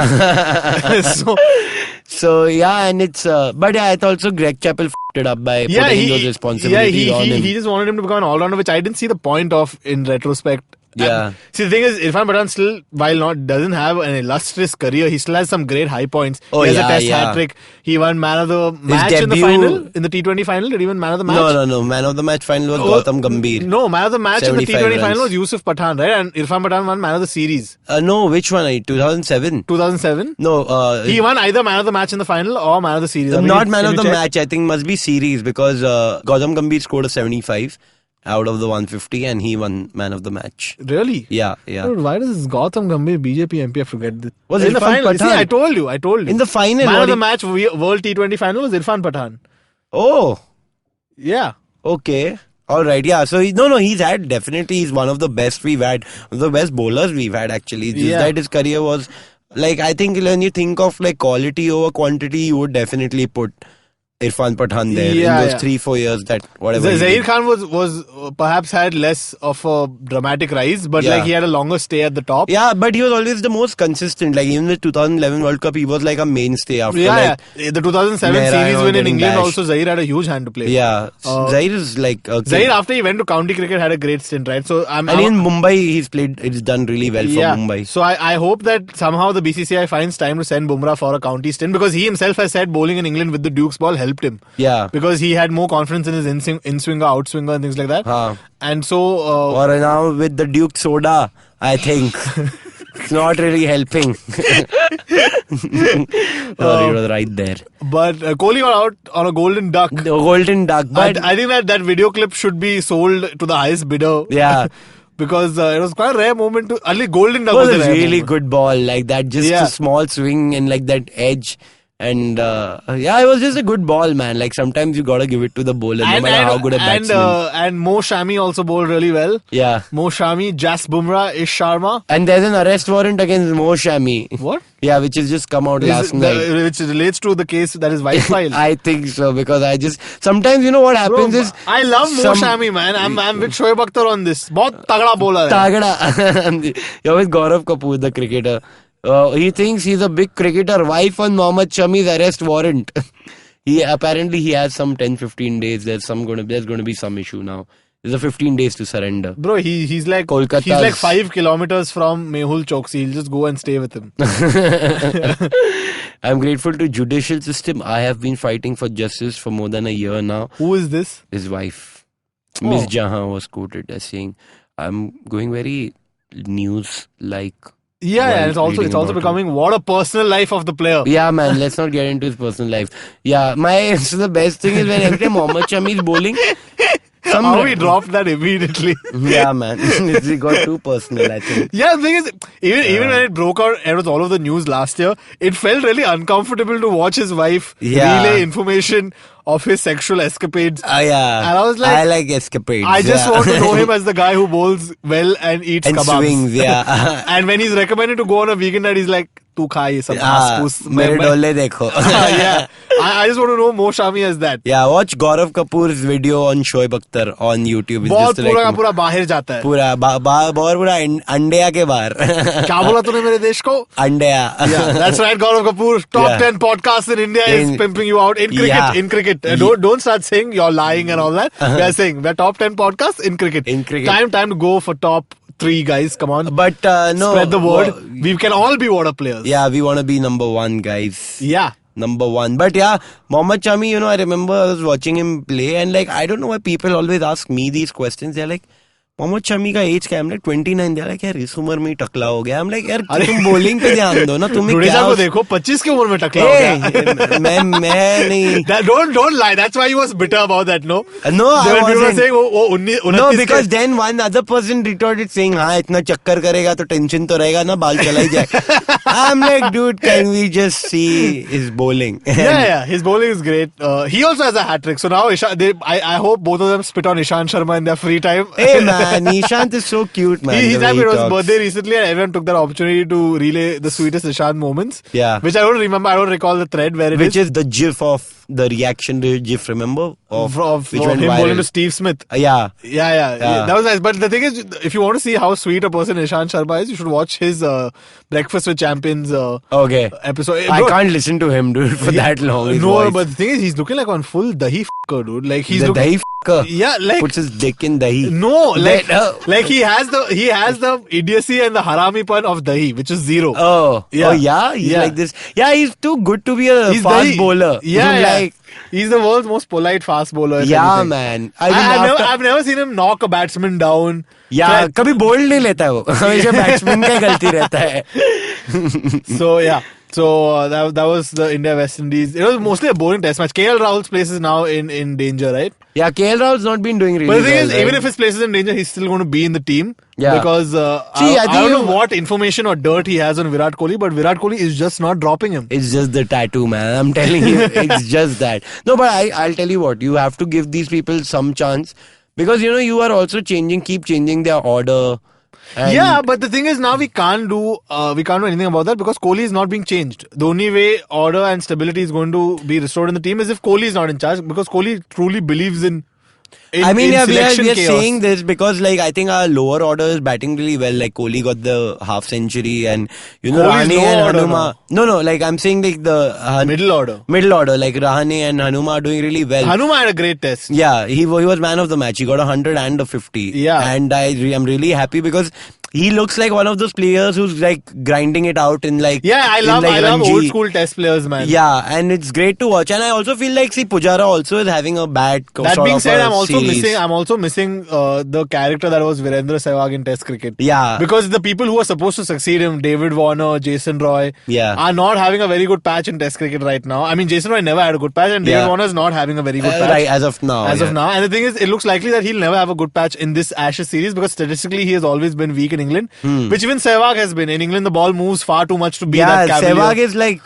S3: So yeah, and it's... but yeah, it's also Greg Chappell f***ed it up by putting those responsibilities on him.
S2: He just wanted him to become an all-rounder, which I didn't see the point of in retrospect.
S3: Yeah.
S2: See, the thing is, Irfan Pathan still, while doesn't have an illustrious career, he still has some great high points. He has a test hat-trick. He won man of the match in the final, in the T20 final. Did he win man of the match?
S3: No. Man of the match final was Gautam Gambhir.
S2: No, man of the match in the T20 final was Yusuf Pathan, right? And Irfan Pathan won man of the series.
S3: No, which one? 2007?
S2: 2007?
S3: No.
S2: He won either man of the match in the final or man of the series.
S3: Not man of the match. I think must be series because Gautam Gambhir scored a 75. Out of the 150 and he won man of the match.
S2: Really?
S3: Yeah.
S2: Dude, why does Gautam Gambhir BJP MP have to get this?
S3: Was
S2: in
S3: Irfan
S2: the final?
S3: Pathan?
S2: See, I told you.
S3: In the final?
S2: Man of the match World T20 final was Irfan Pathan.
S3: Oh.
S2: Yeah.
S3: Okay. Alright, yeah. So, he's one of the best we've had. One of the best bowlers we've had actually. Just that his career was... Like, I think when you think of like quality over quantity, you would definitely put... Irfan Pathan there in those 3-4 years that whatever.
S2: Zahir Khan was perhaps had less of a dramatic rise, but like he had a longer stay at the top.
S3: Yeah, but he was always the most consistent. Like even the 2011 World Cup, he was like a mainstay after.
S2: The 2007 series win in England also Zahir had a huge hand to play.
S3: Yeah, Zahir is like
S2: Zahir after he went to county cricket had a great stint, right? So
S3: in Mumbai he's done really well for Mumbai.
S2: So I hope that somehow the BCCI finds time to send Bumrah for a county stint because he himself has said bowling in England with the Duke's ball helped him.
S3: Yeah.
S2: Because he had more confidence in his in-swinger, out-swinger and things like that. And so...
S3: or now with the Duke soda, I think. It's not really helping. Sorry, it was right there.
S2: But Kohli got out on a golden duck.
S3: The golden duck. But
S2: I think that video clip should be sold to the highest bidder.
S3: Yeah.
S2: Because it was quite a rare moment to... Only golden duck
S3: was a really good ball. Like that, just a small swing and like that edge. And it was just a good ball, man. Like sometimes you gotta give it to the bowler, no matter how good a batsman.
S2: And Mo Shami also bowled really well.
S3: Yeah.
S2: Mo Shami, Jas Bumrah, Ish Sharma.
S3: And there's an arrest warrant against Mo Shami.
S2: What?
S3: Yeah, which has just come out last night.
S2: Which relates to the case that is white file.
S3: I think so, because sometimes you know what happens is...
S2: I love Mo Shami, man. I'm with Shoaib Akhtar on this. Bahut tagda bowler hai.
S3: Tagda. You're with Gaurav Kapoor, the cricketer. He thinks he's a big cricketer. Wife on Mohammad Shami's arrest warrant. Apparently he has some 10-15 days. There's going to be some issue now. There's a 15 days to surrender.
S2: Bro, he's like
S3: Kolkata's-
S2: he's like 5 kilometers from Mehul Choksi. He'll just go and stay with him.
S3: I'm grateful to judicial system. I have been fighting for justice for more than a year now.
S2: Who is this?
S3: His wife,
S2: Oh.
S3: Miss Jahan, was quoted as saying, "I'm going very news-like."
S2: Yeah,
S3: While
S2: and it's also
S3: reading about
S2: becoming what a personal life of the player.
S3: Yeah, man, let's not get into his personal life. Yeah, so the best thing is when every time Mohammad Shami is bowling,
S2: How he dropped that immediately.
S3: yeah, man, it got too personal, I think.
S2: Yeah, the thing is, even when it broke out, it was all of the news last year, it felt really uncomfortable to watch his wife
S3: Yeah.
S2: relay information of his sexual escapades.
S3: Yeah.
S2: And I was like,
S3: I like escapades.
S2: I just
S3: yeah.
S2: want to know him as the guy who bowls well and eats
S3: and
S2: kebabs.
S3: swings, yeah.
S2: And when he's recommended to go on a vegan night, he's like, "Tu kha ye sab aas-poos."
S3: mere dole dekho.
S2: Yeah. I just want to know more Shami as that.
S3: Yeah, watch Gaurav Kapoor's video on Shoaib Akhtar on YouTube. It's
S2: बहुत
S3: just
S2: पूरा का
S3: like
S2: पूरा बाहर जाता है.
S3: पूरा बहुत पूरा अंडिया के बाहर.
S2: क्या बोला तूने मेरे देश को?
S3: India.
S2: Yeah, that's right, Gaurav Kapoor. Top
S3: Yeah.
S2: 10 podcasts in India is pimping you out in cricket.
S3: Yeah.
S2: In cricket, don't start saying you're lying and all that. We are saying we're top 10 podcasts in cricket.
S3: In cricket.
S2: Time to go for top 3, guys. Come on,
S3: But no.
S2: spread the word. We can all be Waddaplayahs.
S3: Yeah, we want to be number 1, guys.
S2: Yeah.
S3: Number 1. But yeah, Mohammad Shami, I remember I was watching him play and like, I don't know why people always ask me these questions. They're like, Mohammed Shami का age क्या है? I'm like 29. They're like, यार इस उम्र में टकला हो गया. I'm like, यार तुम बॉलिंग पे ध्यान दो ना. तुम्हें
S2: दुडेजा
S3: क्या
S2: को देखो 25 की उम्र में टकला हो गया.
S3: मैं नहीं.
S2: Don't lie. That's why he was bitter about that. No.
S3: No, I
S2: When people were
S3: wasn't.
S2: saying वो 29
S3: No, because then one other person retorted saying, हाँ इतना चक्कर करेगा तो टेंशन तो रहेगा ना, बाल चला ही जाए. I'm like, dude, can we just see his bowling?
S2: Yeah, his bowling is great. He also has a hat trick. So now I hope both of them spit on Ishant Sharma in their free time.
S3: Hey man, Ishant is so cute, man.
S2: He's
S3: the way
S2: happy.
S3: he
S2: It was his
S3: talks.
S2: birthday recently, and everyone took that opportunity to relay the sweetest Ishant moments.
S3: Yeah.
S2: Which I don't remember. I don't recall the thread where it
S3: Which is the gif of the reaction gif, remember?
S2: of
S3: which
S2: him
S3: went
S2: bowling to
S3: viral.
S2: Steve Smith.
S3: Yeah.
S2: Yeah. That was nice. But the thing is, if you want to see how sweet a person Ishant Sharma is, you should watch his Breakfast with Champions
S3: Okay.
S2: episode.
S3: I
S2: Bro,
S3: can't listen to him, dude, for that long. His
S2: no,
S3: voice.
S2: but the thing is, he's looking like on full dahi f***er, dude. Like he's
S3: the
S2: looking.
S3: dahi f***er
S2: Yeah, like
S3: puts his dick in dahi.
S2: no, like
S3: That,
S2: he has the idiocy and the harami pun of dahi, which is zero.
S3: Yeah, he's
S2: Yeah.
S3: like this. Yeah, he's too good to be a
S2: He's
S3: fast
S2: dahi.
S3: bowler.
S2: Yeah,
S3: like,
S2: he's the world's most polite fast bowler. if
S3: yeah,
S2: anything.
S3: man. I mean,
S2: I've never seen him knock a batsman down.
S3: yeah, कभी bold नहीं लेता है वो. हमेशा batsman का ही गलती रहता है.
S2: So yeah. So that was the India West Indies. It was mostly a boring test match. KL Rahul's place is now in danger, right?
S3: Yeah, KL Rahul's not been doing really
S2: But the thing
S3: well.
S2: is, even if his place is in danger, he's still going to be in the team.
S3: Yeah.
S2: Because
S3: See, I
S2: I
S3: think
S2: don't know what information or dirt he has on Virat Kohli, but Virat Kohli is just not dropping him.
S3: It's just the tattoo, man. I'm telling you, it's just that. No, but I'll tell you what. You have to give these people some chance because you are also keep changing their order. And
S2: Yeah, but the thing is now we can't do anything about that because Kohli is not being changed. The only way order and stability is going to be restored in the team is if Kohli is not in charge because Kohli truly believes in
S3: I mean,
S2: in
S3: we are
S2: selection chaos.
S3: saying this because, like, I think our lower order is batting really well. Like, Kohli got the half century, and
S2: Kohli's
S3: Rahane
S2: lower
S3: and
S2: order
S3: Hanuma. No, like I'm saying, like the
S2: Middle order.
S3: middle order, like Rahane and Hanuma are doing really well.
S2: Hanuma had a great test.
S3: Yeah, he was man of the match. He got 100 and a 50.
S2: Yeah.
S3: And I'm really happy because he looks like one of those players who's like grinding it out in like
S2: I
S3: in,
S2: love
S3: like, Ranji.
S2: old school test players, man.
S3: Yeah, and it's great to watch. And I also feel like Pujara also is having a bad.
S2: That
S3: sort
S2: being
S3: of
S2: said,
S3: a
S2: I'm also
S3: series.
S2: missing the character that was Virendra Sehwag in Test cricket.
S3: Yeah.
S2: Because the people who are supposed to succeed him, David Warner, Jason Roy,
S3: Yeah.
S2: are not having a very good patch in Test cricket right now. I mean, Jason Roy never had a good patch, and David
S3: Yeah.
S2: Warner is not having a very good patch.
S3: Right, as of now.
S2: As of now. And the thing is, it looks likely that he'll never have a good patch in this Ashes series because statistically he has always been weak in England, which even Sehwag has been. In England, the ball moves far too much to be
S3: Yeah,
S2: that cavalier.
S3: Sehwag is like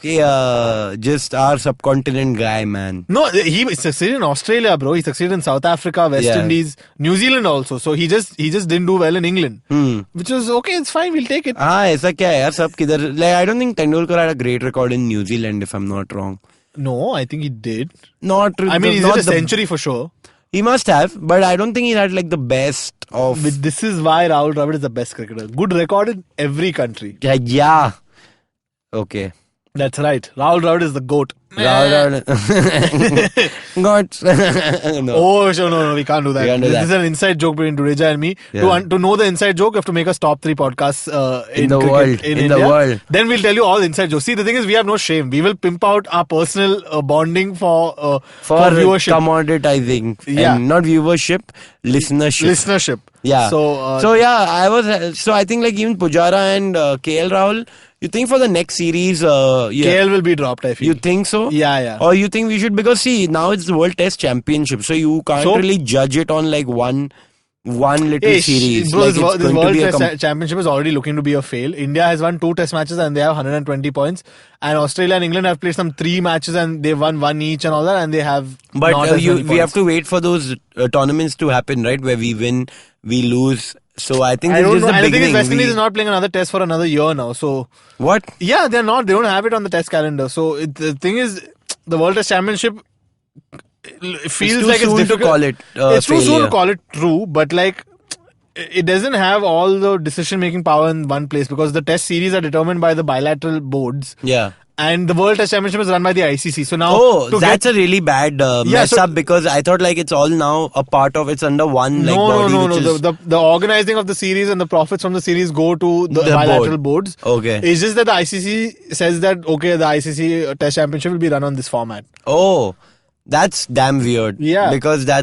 S3: just our subcontinent guy, man.
S2: No, he succeeded in Australia, bro. He succeeded in South Africa, West
S3: Yeah.
S2: Indies, New Zealand also. So he just didn't do well in England, which was okay. It's fine. We'll take it.
S3: हाँ ऐसा क्या है यार सब किधर like I don't think Tendulkar had a great record in New Zealand if I'm not wrong.
S2: No, I think he did.
S3: Not.
S2: I mean, he's
S3: not
S2: hit a century for sure.
S3: He must have, but I don't think he had like the best of.
S2: But this is why Rahul Dravid is the best cricketer. Good record in every country.
S3: Yeah. Okay.
S2: That's right. Rahul Dravid is the GOAT.
S3: Rahul. No.
S2: Oh, sure, no, we can't do that. This is an inside joke between Dudeja and me. Yeah. To know the inside joke, you have to make us top 3 podcasts in the cricket,
S3: world. In
S2: India.
S3: The world.
S2: Then we'll tell you all inside jokes. See, the thing is, we have no shame. We will pimp out our personal bonding for viewership.
S3: Commoditizing. And not viewership, listenership. Yeah. So I think like even Pujara and KL Rahul, you think for the next series,
S2: KL will be dropped, I feel.
S3: You think so?
S2: Yeah.
S3: Or you think we should, because see, now it's the World Test Championship, so you can't really judge it on like one little series.
S2: Bro, like this World Test Championship is already looking to be a fail. India has won 2 Test matches and they have 120 points. And Australia and England have played some 3 matches and they've won 1 each and all that, and they have.
S3: But we have to wait for those tournaments to happen, right? Where we win, we lose. So I think this is the beginning.
S2: The thing is, West Indies is not playing another test for another year now. So
S3: what?
S2: Yeah, they're not. They don't have it on the test calendar. So the thing is, the World Test Championship, it feels like it's difficult
S3: to call it.
S2: It's too soon to call it true, but like it doesn't have all the decision-making power in one place, because the test series are determined by the bilateral boards.
S3: Yeah.
S2: And the World Test Championship is run by the ICC. So now,
S3: that's a really bad mess up, because I thought like it's all now a part of, it's under one body.
S2: No. The organizing of the series and the profits from the series go to the bilateral boards.
S3: Okay.
S2: It's just that the ICC says that the ICC Test Championship will be run on this format.
S3: Oh. That's damn weird.
S2: Yeah.
S3: Because I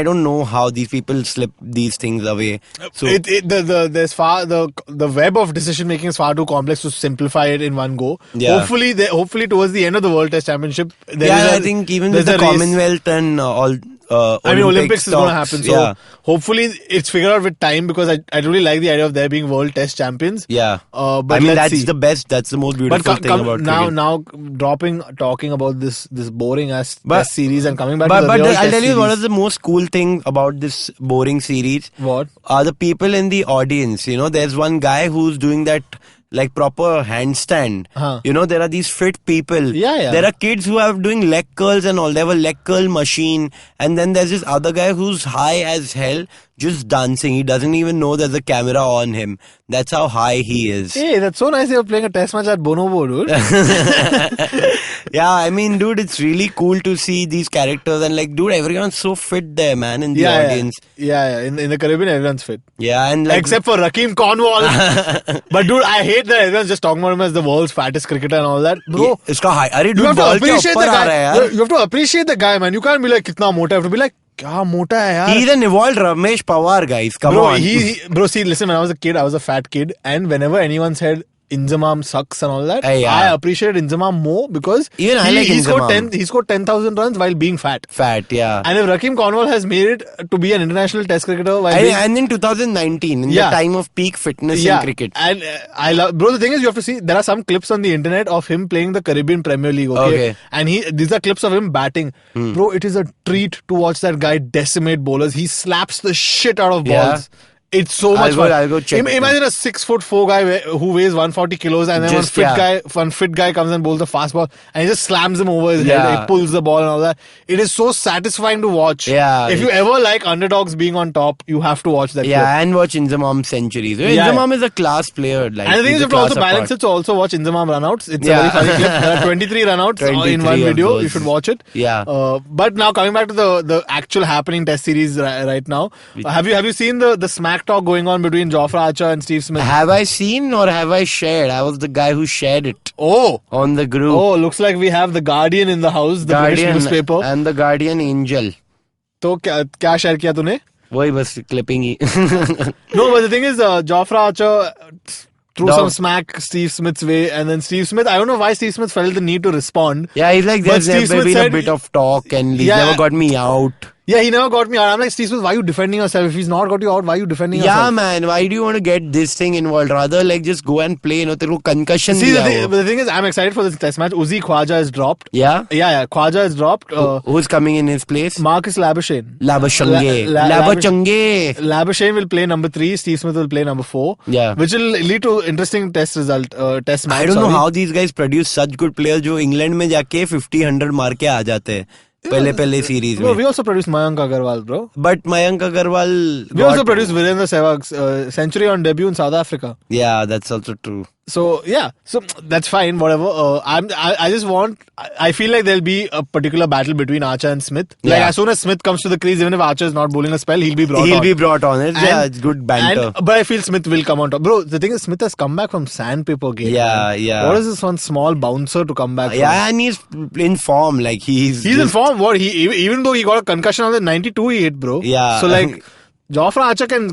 S3: don't know how these people slip these things away. So
S2: the web of decision making is far too complex to simplify it in one go.
S3: Yeah.
S2: Hopefully towards the end of the World Test Championship,
S3: I think even with the Commonwealth and all.
S2: Olympics is going to happen. So hopefully it's figured out with time, because I really like the idea of there being World Test Champions.
S3: Yeah.
S2: But
S3: that's the best. That's the most beautiful thing about cricket.
S2: Now talking about this boring ass test series and coming back to the real
S3: I'll tell you
S2: series.
S3: what is the most cool thing about this boring series.
S2: What?
S3: Are the people in the audience. You know, there's one guy who's doing that like proper handstand. You know, there are these fit people.
S2: Yeah.
S3: There are kids who are doing leg curls and all. They have a leg curl machine. And then there's this other guy who's high as hell, just dancing. He doesn't even know there's a camera on him. That's how high he is.
S2: Hey, that's so nice you're playing a test match at Bonobo, dude.
S3: Yeah, dude, it's really cool to see these characters. And like, dude, everyone's so fit there, man, in the audience.
S2: Yeah. In the Caribbean, everyone's fit.
S3: Yeah, and like,
S2: except for Rakeem Cornwall. But dude, I hate that everyone's just talking about him as the world's fattest cricketer and all that. Bro,
S3: you have to appreciate the guy.
S2: You have to appreciate the guy, man. You can't be like, kitna mota. You have to be like, kya mota hai yaar.
S3: He's an evolved Ramesh Pawar, guys. Come on.
S2: Bro, see, listen, when I was a kid, I was a fat kid, and whenever anyone said Inzamam sucks and all that, I appreciated Inzamam more, because
S3: even I like Inzamam.
S2: He scored 10,000 runs while being fat.
S3: Yeah.
S2: And if Rakeem Cornwall has made it to be an international test cricketer
S3: and in 2019, in the time of peak fitness in cricket.
S2: And I love, bro, the thing is, you have to see, there are some clips on the internet of him playing the Caribbean Premier League, okay? And these are clips of him batting. Bro, it is a treat to watch that guy decimate bowlers. He slaps the shit out of balls. It's so much fun.
S3: I'll go check.
S2: Imagine a 6'4" guy who weighs 140 kilos, and then one fit guy comes and bowls a fast ball, and he just slams him over his head. He pulls the ball and all that. It is so satisfying to watch.
S3: Yeah.
S2: If you ever like underdogs being on top, you have to watch that.
S3: Yeah, and watch Inzamam centuries. Inzamam is a class player. Like,
S2: and the thing is, you have to also balance it. So also watch Inzamam runouts. It's a very funny clip. There are 23 runouts in one video. You should watch it.
S3: Yeah.
S2: But now coming back to the actual happening test series right now, have you seen the smack talk going on between Jofra Archer and Steve Smith?
S3: Have I seen or have I shared? I was the guy who shared it. On the group.
S2: Looks like we have the Guardian in the house, the British newspaper.
S3: And the Guardian Angel.
S2: So, क्या share किया तूने?
S3: वही बस clipping he.
S2: No, but the thing is, Jofra Archer threw some smack Steve Smith's way, and then Steve Smith, I don't know why Steve Smith felt the need to respond.
S3: Yeah, he's like, there's been a bit of talk, and he's never got me out.
S2: Yeah, he never got me out. I'm like, Steve Smith, why are you defending yourself? If he's not got you out, why are you defending yourself?
S3: Yeah, man, why do you want to get this thing involved? Rather, like, just go and play. तेरे को concussion.
S2: See, the thing is, I'm excited for this test match. Uzi Khwaja is dropped.
S3: Yeah?
S2: Yeah, Khwaja is dropped.
S3: Who's coming in his place?
S2: Marcus Labuschagne. Labuschagne will play number 3. Steve Smith will play number 4.
S3: Yeah.
S2: Which will lead to interesting test match.
S3: I don't know how these guys produce such good players जो England में जाके 50-100 मार के आ जाते हैं. पहले series में.
S2: We also produced Mayank Agarwal, bro.
S3: But Mayank Agarwal...
S2: We also produced Virendra Sehwag's century on debut in South Africa.
S3: Yeah, that's also true.
S2: So that's fine. Whatever. I just want. I feel like there'll be a particular battle between Archer and Smith. Like as soon as Smith comes to the crease, even if Archer is not bowling a spell, he'll be brought on.
S3: It's good banter.
S2: But I feel Smith will come on top. Bro, the thing is, Smith has come back from sandpaper game.
S3: Yeah.
S2: What is this one small bouncer to come back from?
S3: Yeah, and he's in form. Like he's
S2: in form. What even though he got a concussion on the 92 he hit, bro.
S3: Yeah.
S2: So like. Jofra Archer can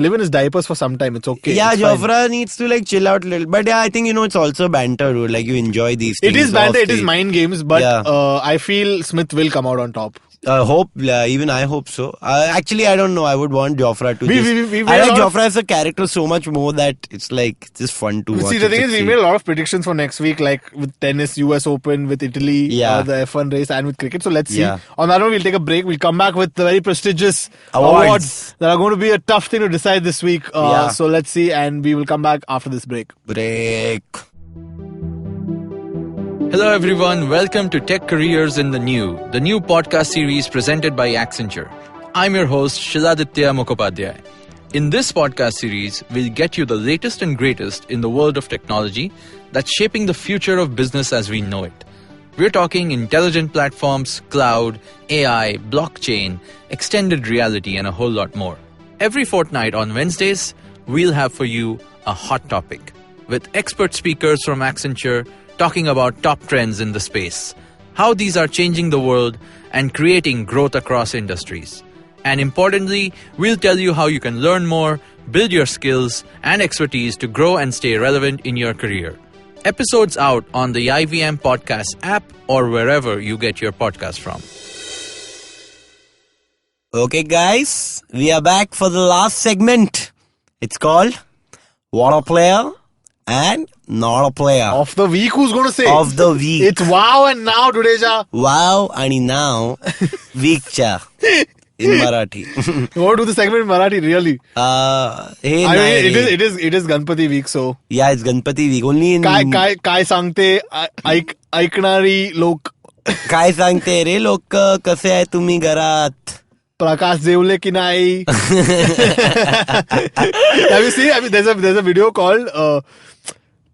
S2: live in his diapers for some time. It's okay.
S3: Yeah,
S2: Jofra
S3: needs to like chill out a little. But yeah, I think it's also banter, dude. Like you enjoy these things.
S2: It is banter. It is mind games. But I feel Smith will come out on top.
S3: Even I hope so. Actually, I don't know. I would want Jofra to.
S2: I
S3: like Jofra as a character so much more that it's like just fun to watch.
S2: See, the thing is, we made a lot of predictions for next week, like with tennis, US Open, with Italy, the F1 race, and with cricket. So let's see. On that one, we'll take a break. We'll come back with the very prestigious awards that are going to be a tough thing to decide this week. So let's see, and we will come back after this break.
S4: Hello everyone, welcome to Tech Careers in the new podcast series presented by Accenture. I'm your host Shilladitya Mukhopadhyay. In this podcast series, we'll get you the latest and greatest in the world of technology that's shaping the future of business as we know it. We're talking intelligent platforms, cloud, AI, blockchain, extended reality, and a whole lot more. Every fortnight on Wednesdays, we'll have for you a hot topic with expert speakers from Accenture talking about top trends in the space, how these are changing the world and creating growth across industries. And importantly, we'll tell you how you can learn more, build your skills and expertise to grow and stay relevant in your career. Episodes out on the IVM Podcast app or wherever you get your podcast from.
S3: Okay, guys, we are back for the last segment. It's called Waddaplayah and Noddaplayah.
S2: Of the week, who's going to say?
S3: Of the week.
S2: It's wow and now, Dudeja.
S3: Wow and now, weekcha in Marathi.
S2: You want to do the segment in Marathi, really? It is Ganpati week, so.
S3: Yeah, it's Ganpati week. Only in...
S2: Kai sangte ऐकणारी लोक.
S3: काय सांगते रे लोक कसे आहे तुम्ही घरात?
S2: Prakash जेवले की नाही? Have you seen? I mean, there's a video called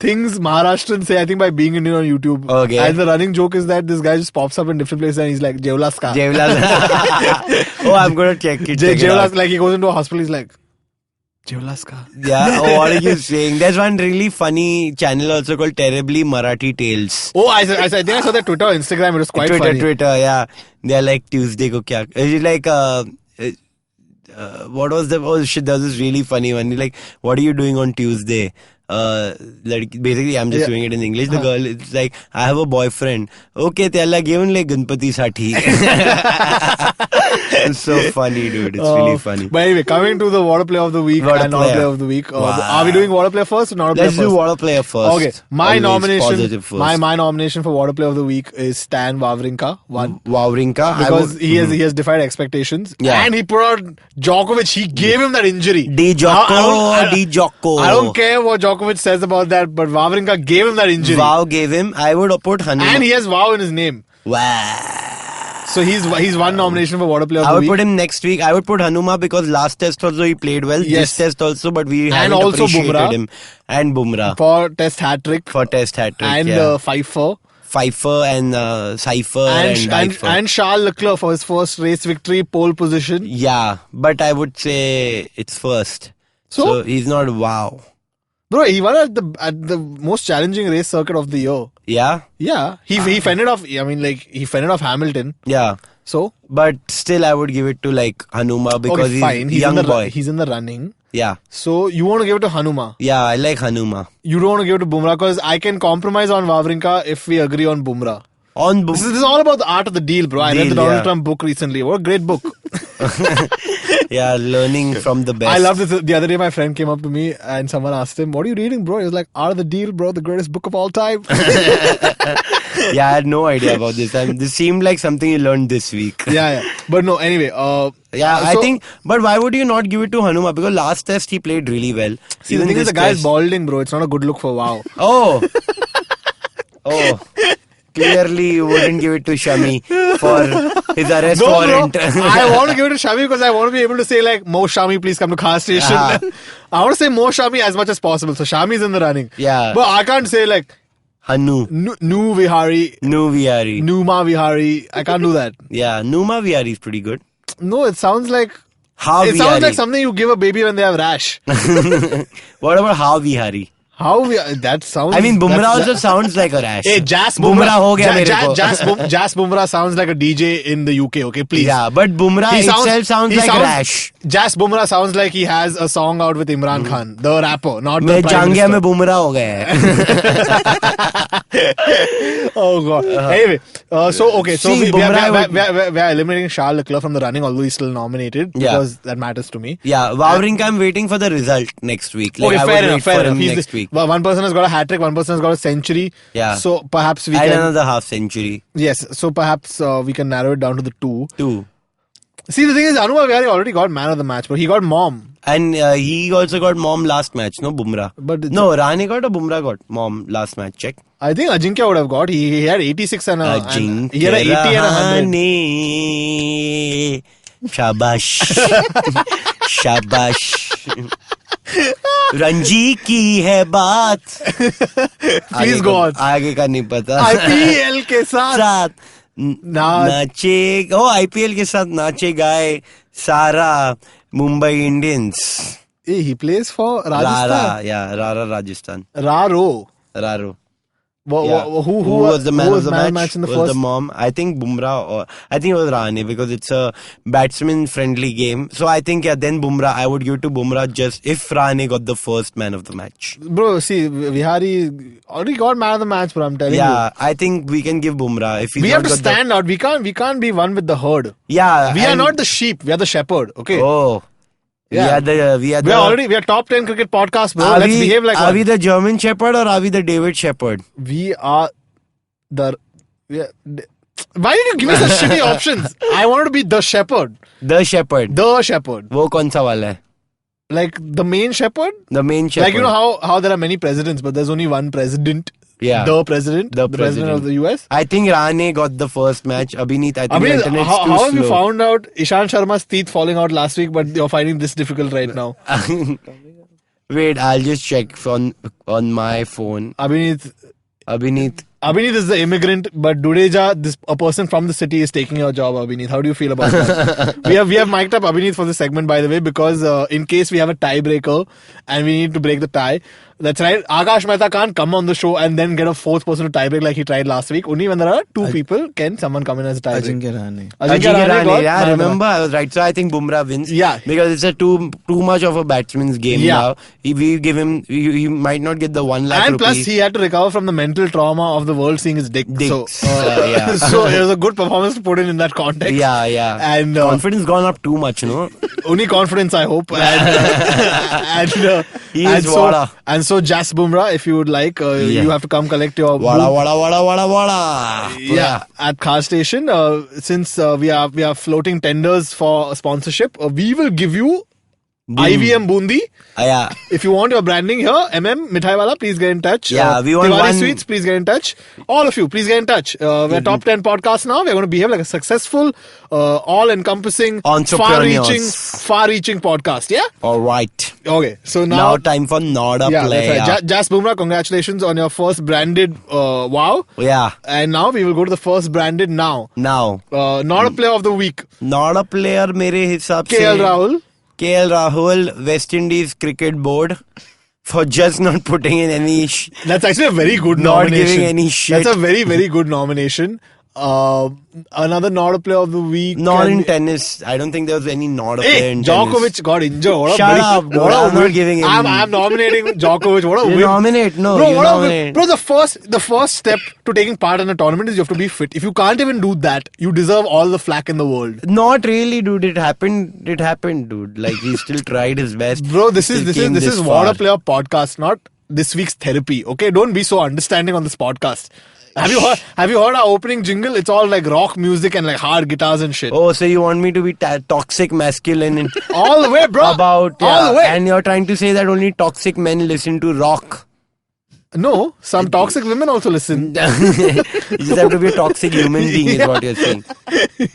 S2: Things Maharashtrians Say, I think, by Being Indian on YouTube.
S3: Okay.
S2: And the running joke is that this guy just pops up in different places and he's like, Jevlas ka.
S3: Oh, I'm going to check it.
S2: Jevlas, like he goes into a hospital, he's like, Jevlas ka.
S3: Yeah, what are you saying? There's one really funny channel also called Terribly Marathi Tales.
S2: Oh, I think I saw that Twitter or Instagram. It was quite funny.
S3: Twitter, yeah. They're like, Tuesday ko kya? It's like, what was the... Oh shit, that was really funny one. Like, what are you doing on Tuesday? Basically, I'm just doing it in English. The girl, it's like, I have a boyfriend. Okay, त्याला घेऊन ले गणपती साठी. It's so funny, dude. It's really funny.
S2: But anyway, coming to the Waddaplayah of the week and Noddaplayah of the week. Are we doing Waddaplayah first or Noddaplayah
S3: Let's
S2: first?
S3: do Waddaplayah first.
S2: Okay, my nomination for
S3: Waddaplayah
S2: of the week is Stan Wawrinka.
S3: Wawrinka,
S2: because he has defied expectations.
S3: Yeah.
S2: And he put out Djokovic. He gave him that injury.
S3: Djoko.
S2: I don't care what Djokovic says about that, but Wawrinka gave him that injury.
S3: Wow gave him. I would put Hanuma.
S2: And he has Wow in his name.
S3: Wow.
S2: So he's one nomination for Waddaplayah of the week.
S3: I would put him next week. I would put Hanuma because last test also he played well.
S2: Yes.
S3: This test also, but we haven't
S2: also
S3: appreciated
S2: Bumrah.
S3: him. And Bumrah.
S2: For test hat-trick. And Pfeiffer.
S3: And Cypher
S2: and Charles Leclerc for his first race victory, pole position.
S3: Yeah, but I would say it's first. So he's not wow.
S2: Bro, he won at the most challenging race circuit of the year.
S3: Yeah?
S2: Yeah. He fended off, he fended off Hamilton.
S3: Yeah.
S2: So?
S3: But still I would give it to like Hanuma because he's a young boy.
S2: He's in the running.
S3: Yeah.
S2: So you want to give it to Hanuma?
S3: Yeah, I like Hanuma.
S2: You don't want to give it to Bumrah because I can compromise on Wawrinka if we agree on Bumrah. This is all about the art of the deal, bro. I read the Donald Trump book recently. What a great book.
S3: Yeah, learning from the best.
S2: I love this. The other day, my friend came up to me and someone asked him, "What are you reading, bro?" He was like, "Art of the Deal, bro, the greatest book of all time."
S3: Yeah, I had no idea about this. This seemed like something you learned this week.
S2: Yeah. But no, anyway.
S3: I think, but why would you not give it to Hanuma? Because last test he played really well.
S2: See, the thing is, the guy is balding, bro. It's not a good look for Wow.
S3: Oh. Clearly, you wouldn't give it to Shami for his arrest
S2: No,
S3: warrant.
S2: bro. I want to give it to Shami because I want to be able to say like, Mo Shami, please come to car station.
S3: Yeah.
S2: I want to say Mo Shami as much as possible. So Shami's in the running.
S3: Yeah.
S2: But I can't say like
S3: Hanu.
S2: Nu Vihari,
S3: Nu Vihari.
S2: Numa Vihari. I can't do that.
S3: Yeah, Numa Vihari is pretty good.
S2: No, it sounds like
S3: How
S2: it
S3: Vihari.
S2: sounds like something you give a baby when they have rash.
S3: What about How Vihari?
S2: That sounds.
S3: I mean, Bumrah
S2: that's-
S3: also sounds like a rash.
S2: Hey, Jas
S3: Bumrah ho gaya mere ko.
S2: Jas Bumrah sounds like a DJ in the UK, okay? Please.
S3: Yeah, but Bumrah itself sounds like rash.
S2: Jas Bumrah sounds like he has a song out with Imran Khan, the rapper, not the
S3: मैं
S2: Prime
S3: जांघिया
S2: Minister.
S3: में Bumrah हो गया है.
S2: Oh god. Anyway, so
S3: See,
S2: we
S3: Bumrah
S2: are eliminating Charles Leclerc from the running, although he's still nominated
S3: Yeah.
S2: because that matters to me.
S3: Yeah, Wawrinka, I'm waiting for the result next week. Like,
S2: Okay,
S3: I would
S2: fair
S3: wait
S2: enough.
S3: for
S2: Fair
S3: him
S2: enough. He's
S3: next week.
S2: Well, one person has got a hat trick, one person has got a century.
S3: Yeah.
S2: So perhaps we
S3: And
S2: can.
S3: another half century.
S2: Yes. So perhaps we can narrow it down to the two.
S3: 2.
S2: See, the thing is, Anubhav Vihari already got man of the match, but he got mom.
S3: And he also got mom last match, no Bumrah.
S2: But it's-
S3: No, Rane got or Bumrah got mom last match. Check.
S2: I think Ajinkya would have got. He had 86 and he had a 80 and a 100.
S3: Rane. Shabash. Shabash. Ranji की है बात.
S2: Please go on.
S3: आगे का नहीं पता.
S2: IPL के साथ
S3: नाचे. Oh, IPL के साथ नाचे गाए सारा Mumbai Indians.
S2: Hey, he plays for Rajasthan.
S3: Rara, yeah, Rara Rajasthan.
S2: Raro.
S3: Raro.
S2: Who
S3: Yeah. Who was the man
S2: who
S3: of the match?
S2: in the
S3: was
S2: first?
S3: the mom? I think Bumrah or I think it was Rane because it's a batsman-friendly game. So I think then Bumrah. I would give it to Bumrah just if Rane got the first man of the match.
S2: Bro, see, Vihari already got man of the match, bro. I'm telling you.
S3: Yeah, I think we can give Bumrah if he's
S2: We
S3: not
S2: have to
S3: got the-
S2: stand out. We can't be one with the herd.
S3: Yeah,
S2: We are
S3: and-
S2: not the sheep. We are the shepherd. Okay.
S3: Oh,
S2: Yeah.
S3: we are
S2: top 10 cricket podcast, bro.
S3: Are
S2: Let's
S3: we,
S2: behave like
S3: are
S2: one.
S3: we the German Shepherd or are we the David Shepherd?
S2: We are the. Why did you give me such shitty options? I wanted to be the shepherd.
S3: The Shepherd.
S2: The shepherd.
S3: वो कौन सा वाला है?
S2: Like the main shepherd?
S3: The main Shepherd.
S2: Like, you know how there are many presidents, but there's only one president.
S3: Yeah.
S2: The president.
S3: The
S2: president of the US.
S3: I think Rane got the first match. Abhineet, I think the internet's too
S2: how have you
S3: slow.
S2: found out Ishant Sharma's teeth falling out last week, but you're finding this difficult right now?
S3: Wait, I'll just check on my phone.
S2: Abhineet is the immigrant, but Dudeja, a person from the city, is taking your job, Abhineet. How do you feel about that? we have mic'd up Abhineet for this segment, by the way, because in case we have a tiebreaker and we need to break the tie. That's right. Akash Mehta can't come on the show and then get a fourth person to tiebreak like he tried last week. Only when there are two people can someone come in as a tiebreak.
S5: Ajinkya Rahane.
S3: Ajinkya Rahane,
S2: got
S3: yeah,
S2: man of the
S3: remember I was right. So I think Bumrah wins.
S2: Yeah.
S3: Because it's a too much of a batsman's game now. We give him, he might not get the 1 lakh
S2: And
S3: rupees.
S2: plus, he had to recover from the mental trauma of the world seeing his dick.
S3: Dicks,
S2: So,
S3: yeah.
S2: so it was a good performance to put in that context.
S3: Yeah.
S2: And
S3: confidence gone up too much, no?
S2: only confidence, I hope. And
S3: He is Wada.
S2: And so, Jas Bumrah, if you would like, you have to come collect your
S3: Wada.
S2: Yeah, at car station. Since we are floating tenders for sponsorship, we will give you IVM Bundi.
S3: Yeah.
S2: If you want your branding here, Mithai Wala, please get in touch.
S3: Yeah, we want
S2: Tiwari
S3: one-
S2: Sweets, please get in touch. All of you, please get in touch. We're top 10 podcast now. We're going to behave like a successful, all-encompassing,
S3: Entrepreneurs.
S2: far-reaching podcast. Yeah?
S3: All right.
S2: Okay, so
S3: Now
S2: now...
S3: time for Noddaplayah.
S2: yeah, that's right. Jas Bumrah, congratulations on your first branded wow.
S3: Yeah.
S2: And now we will go to the first branded now.
S3: Now,
S2: Not a player of the week.
S3: Noddaplayah मेरे हिसाब से
S2: KL Rahul.
S3: KL Rahul, West Indies Cricket Board, for just not putting in any
S2: That's actually a very good
S3: Not
S2: nomination.
S3: giving any shit.
S2: That's a very, very good nomination. Another not a player of the week.
S3: not
S2: can
S3: in
S2: be-
S3: tennis. I don't think there was any Noddaplayah
S2: Hey,
S3: in
S2: Djokovic
S3: tennis.
S2: got injured. What a
S3: Shut
S2: bloody-
S3: up, dude.
S2: what a
S3: I'm not
S2: win.
S3: giving him-
S2: I'm nominating Djokovic. What a
S3: You
S2: win.
S3: nominate, no,
S2: Bro,
S3: you
S2: what a win.
S3: nominate.
S2: Bro, the first step to taking part in a tournament is you have to be fit. If you can't even do that, you deserve all the flack in the world.
S3: Not really, dude. It happened, dude. Like, he still tried his best.
S2: Bro, this
S3: Still
S2: is
S3: came this far.
S2: Waddaplayah podcast, not this week's therapy. Okay, don't be so understanding on this podcast. Have you heard our opening jingle? It's all like rock music and like hard guitars and shit.
S3: Oh, so you want me to be toxic masculine and
S2: All the way, bro.
S3: about
S2: all the way.
S3: and you're trying to say that only toxic men listen to rock.
S2: No, some toxic women also listen.
S3: You just have to be a toxic human being is what you're saying.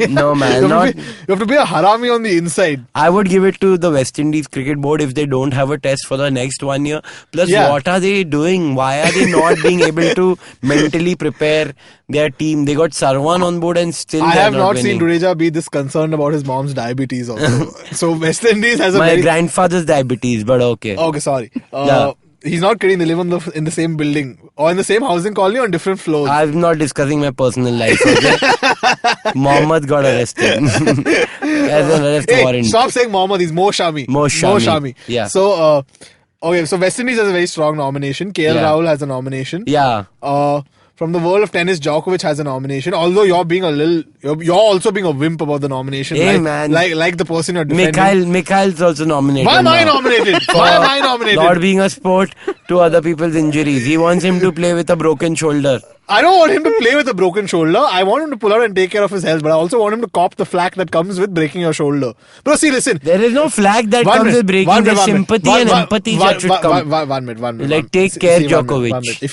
S3: No, man.
S2: You have to be a harami on the inside.
S3: I would give it to the West Indies Cricket Board if they don't have a test for the next 1 year. Plus, what are they doing? Why are they not being able to mentally prepare their team? They got Sarwan on board and still
S2: I have not
S3: winning.
S2: seen Dudeja be this concerned about his mom's diabetes also. So West Indies has
S3: My grandfather's diabetes, but okay.
S2: Okay, sorry.
S3: Yeah.
S2: He's not kidding. They live in the same building or in the same housing colony on different floors.
S3: I'm not discussing my personal life, okay? Mohammed got arrested. As an arrest warrant.
S2: Stop saying Mohammed. He's Mo Shami.
S3: Mo Shami. Yeah.
S2: So, okay, so West Indies has a very strong nomination. KL Rahul has a nomination.
S3: Yeah.
S2: From the world of tennis, Djokovic has a nomination. Although you're also being a wimp about the nomination.
S3: Hey,
S2: man. Like the person you're
S3: defending. Mikhail's also nominated.
S2: Why am I nominated? Why am I nominated?
S3: Not being a sport to other people's injuries. He wants him to play with a broken shoulder.
S2: I don't want him to play with a broken shoulder. I want him to pull out and take care of his health. But I also want him to cop the flack that comes with breaking your shoulder. Bro, see, listen.
S3: There is no flag that comes with breaking. There's sympathy and empathy that should come.
S2: One minute.
S3: Like, take care, Djokovic.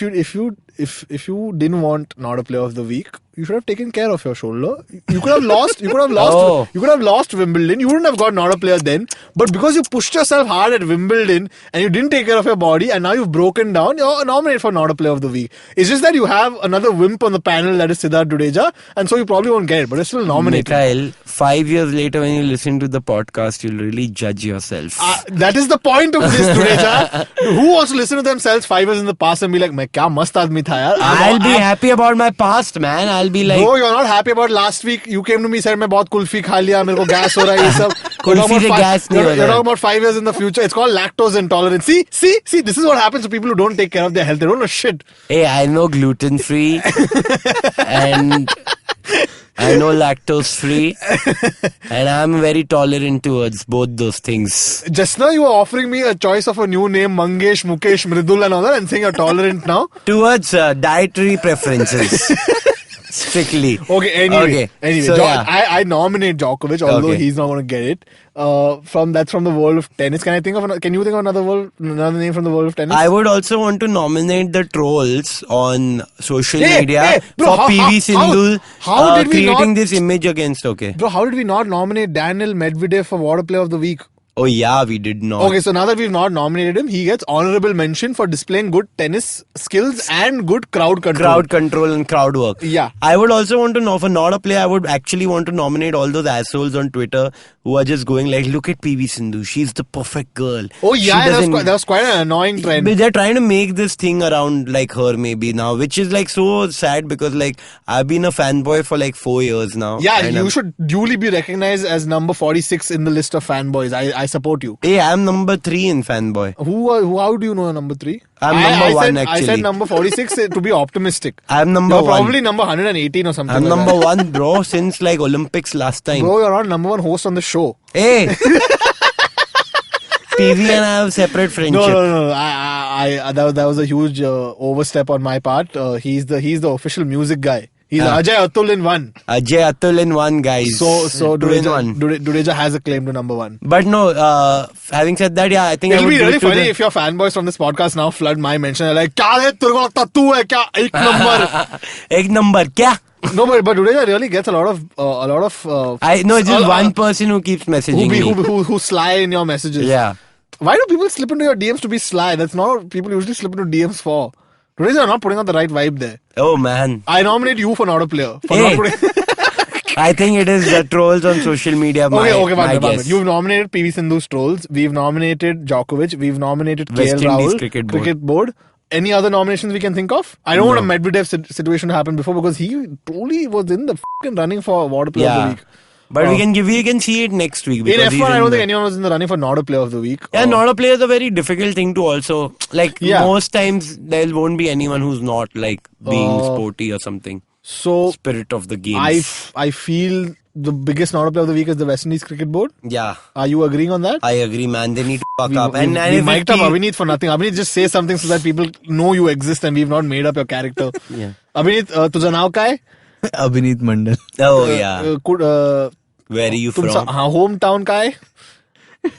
S2: If you didn't want Noddaplayah of the week, you should have taken care of your shoulder. You could have lost. You could have lost Wimbledon. You wouldn't have got Noddaplayah then. But because you pushed yourself hard at Wimbledon and you didn't take care of your body, and now you've broken down, you're nominated for Noddaplayah of the week. It's just that you have another wimp on the panel that is Siddharth Dudeja, and so you probably won't get it. But it's still nominated.
S3: Mikhail, 5 years later, when you listen to the podcast, you'll really judge yourself.
S2: That is the point of this, Dudeja. Who wants to listen to themselves 5 years in the past and be like, "Main kya mast aadmi tha yaar."
S3: I'll be happy about my past, man. I'll be like,
S2: bro, you're not happy about last week. You came to me, said, "मैं बहुत कुल्फी खा लिया, मेरे को gas हो रहा है ये सब."
S3: कुल्फी से gas नहीं हो रहा है.
S2: You're talking about 5 years in the future. It's called lactose intolerance. See, this is what happens to people who don't take care of their health. They don't know shit.
S3: Hey, I know gluten free and I know lactose free, and I'm very tolerant towards both those things.
S2: Just now you were offering me a choice of a new name, Mangesh, Mukesh, Mridul and all that, and saying you're tolerant now.
S3: Towards dietary preferences. Strictly.
S2: Okay, anyway.
S3: So,
S2: I nominate Djokovic, although he's not going to get it. That's from the world of tennis. Can you think of another name from the world of tennis?
S3: I would also want to nominate the trolls on social media for PV Sindhu creating this image against.
S2: Bro, how did we not nominate Daniel Medvedev for Waddaplayah of the week?
S3: Oh yeah, we did not.
S2: Okay, so now that we've not nominated him, he gets honorable mention for displaying good tennis skills and good crowd control.
S3: Crowd control and crowd work.
S2: Yeah.
S3: I would also want to know, for Noddaplayah, I would actually want to nominate all those assholes on Twitter who are just going like, look at PV Sindhu, she's the perfect girl.
S2: Oh yeah, that was quite an annoying trend.
S3: They're trying to make this thing around like her maybe now, which is like so sad because like I've been a fanboy for like 4 years now.
S2: Yeah, you should duly be recognized as number 46 in the list of fanboys. I support you.
S3: Hey, I'm number 3 in fanboy.
S2: How do you know you're number 3?
S3: I'm number 1 actually.
S2: I said number 46 to be optimistic.
S3: I'm number 1.
S2: You're probably number 118 or something.
S3: I'm number 1, bro, since like Olympics last time.
S2: Bro, you're not number 1 host on the show.
S3: Hey! PV and I have separate friendship.
S2: No. That was a huge overstep on my part. He's the official music guy. He's Ajay Atul in 1.
S3: Ajay Atul in 1, guys.
S2: So Dudeja has a claim to number 1.
S3: But no, having said that, yeah, I think
S2: it'll be really funny if your fanboys from this podcast now flood my mention. They're like, "Kya hai? Tere ko lagta tu hai kya? Ek number."
S3: Ek number kya?
S2: No, but Dudeja really gets a lot of.
S3: I know it's just one person who keeps messaging me.
S2: Who sly in your messages.
S3: Yeah.
S2: Why do people slip into your DMs to be sly? That's not what people usually slip into DMs for. Dudeja, you're not putting out the right vibe there.
S3: Oh man.
S2: I nominate you for Noddaplayah.
S3: I think it is the trolls on social media.
S2: Okay, one minute. You've nominated PV Sindhu's trolls. We've nominated Djokovic. We've nominated KL Rahul. Cricket Board. Any other nominations we can think of? I don't want a Medvedev situation to happen before because he truly was in the running for Waddaplayah of the week.
S3: But we can see it next week.
S2: In F1, I don't think anyone was in the running for Noddaplayah of the week.
S3: Yeah, Noddaplayah is a very difficult thing to also... Like, most times, there won't be anyone who's not, like, being sporty or something.
S2: So...
S3: Spirit of the games.
S2: I feel the biggest Noddaplayah of the week is the West Indies Cricket Board.
S3: Yeah.
S2: Are you agreeing on that?
S3: I agree, man. They need to fuck up. And
S2: we mic'd up Abhineet for nothing. Abhineet, just say something so that people know you exist and we've not made up your character.
S3: Yeah.
S2: Abhineet, तुझा नाव क्या है?
S4: Abhineet Mandal.
S3: Oh, yeah. Where are you from?
S2: Hometown ka hai?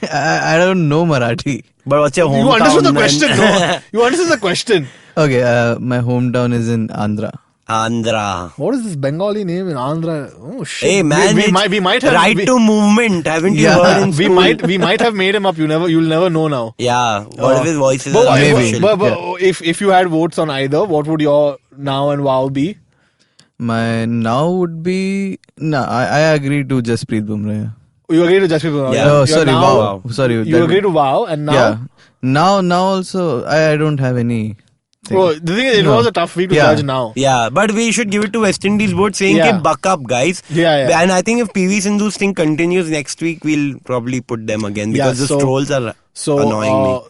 S4: I don't know Marathi.
S3: But what's your hometown?
S2: You understood the question, no? You understood the question.
S5: Okay, my hometown is in Andhra.
S3: Andhra.
S2: What is this Bengali name in Andhra? Oh shit!
S3: Hey man,
S2: we might have
S3: right to movement. Haven't you heard in
S2: we
S3: school?
S2: might have made him up. You'll never know now.
S3: Yeah, what if his voice is
S2: But
S3: artificial?
S2: if you had votes on either, what would your now and wow be?
S5: My now would be... I agree to Jasprit Bumrah.
S2: You agree to Jasprit Bumrah?
S3: Yeah.
S5: Oh, sorry, wow. Sorry.
S2: You agree to wow, and now.
S5: Yeah. Now also, I don't have any...
S2: Bro, the thing is, it was a tough week to judge now.
S3: Yeah, but we should give it to West Indies board saying
S2: Yeah.
S3: कि buck up guys.
S2: Yeah.
S3: And I think if PV Sindhu's thing continues next week, we'll probably put them again because the trolls are annoying me.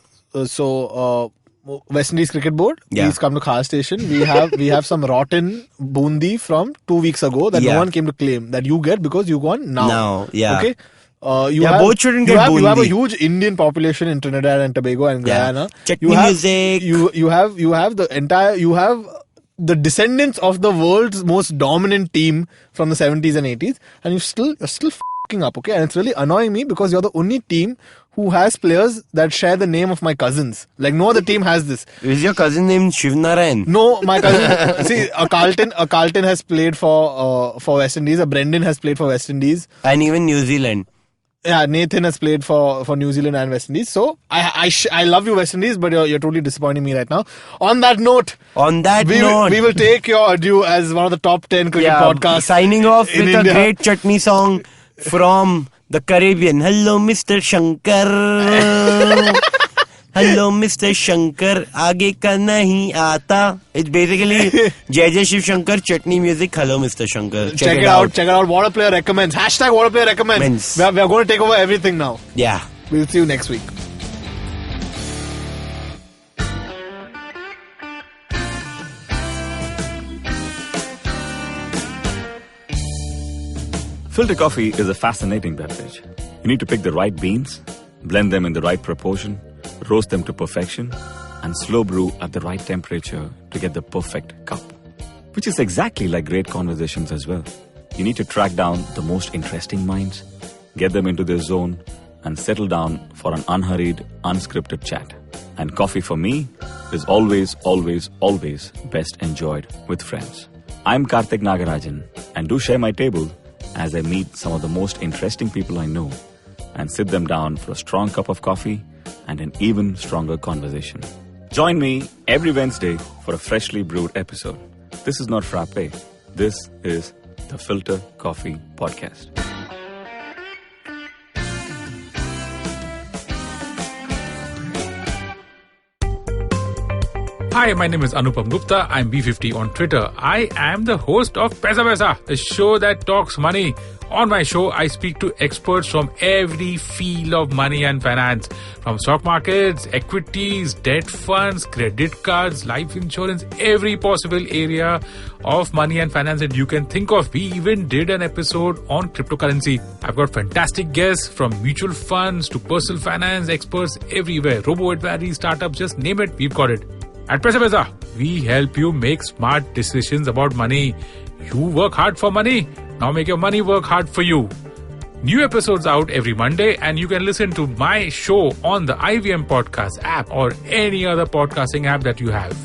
S2: West Indies Cricket Board, please come to Khas Station. We have some rotten bundi from 2 weeks ago that no one came to claim that you get because you won now.
S3: Now, yeah.
S2: Okay.
S3: Both shouldn't get
S2: you have a
S3: bundi.
S2: huge Indian population in Trinidad and Tobago and Guyana.
S3: Chutney music.
S2: You have the descendants of the world's most dominant team from the 70s and 80s, and you're still f***ing up, okay? And it's really annoying me because you're the only team who has players that share the name of my cousins. Like no other team has this.
S3: Is your cousin named Shivnarayan?
S2: No, my cousin. See, a Carlton has played for West Indies. A Brendan has played for West Indies.
S3: And even New Zealand.
S2: Yeah, Nathan has played for New Zealand and West Indies. So I love you, West Indies, but you're totally disappointing me right now. On that note, we will take your adieu as one of the top 10 cricket podcasts.
S3: Signing off
S2: in
S3: with
S2: India.
S3: a great chutney song from the Caribbean. Hello, Mr. Shankar. Hello, Mr. Shankar. Aage ka nahi aata. It's basically Jai Shiv Shankar chutney music. Hello, Mr. Shankar.
S2: Check it out. Check it out. Waddaplayah recommends. Hashtag Waddaplayah recommends. We are going to take over everything now.
S3: Yeah.
S2: We'll see you next week.
S6: Filter coffee is a fascinating beverage. You need to pick the right beans, blend them in the right proportion, roast them to perfection, and slow brew at the right temperature to get the perfect cup. Which is exactly like great conversations as well. You need to track down the most interesting minds, get them into their zone, and settle down for an unhurried, unscripted chat. And coffee for me is always, always, always best enjoyed with friends. I'm Karthik Nagarajan, and do share my table as I meet some of the most interesting people I know and sit them down for a strong cup of coffee and an even stronger conversation. Join me every Wednesday for a freshly brewed episode. This is not Frappe. This is the Filter Coffee Podcast.
S7: Hi, my name is Anupam Gupta. I'm B50 on Twitter. I am the host of Paisa Vaisa, the show that talks money. On my show, I speak to experts from every field of money and finance, from stock markets, equities, debt funds, credit cards, life insurance, every possible area of money and finance that you can think of. We even did an episode on cryptocurrency. I've got fantastic guests from mutual funds to personal finance experts everywhere. Robo-advisory, startups, just name it, we've got it. At Paisa Vaisa, we help you make smart decisions about money. You work hard for money. Now make your money work hard for you. New episodes out every Monday, and you can listen to my show on the IVM Podcast app or any other podcasting app that you have.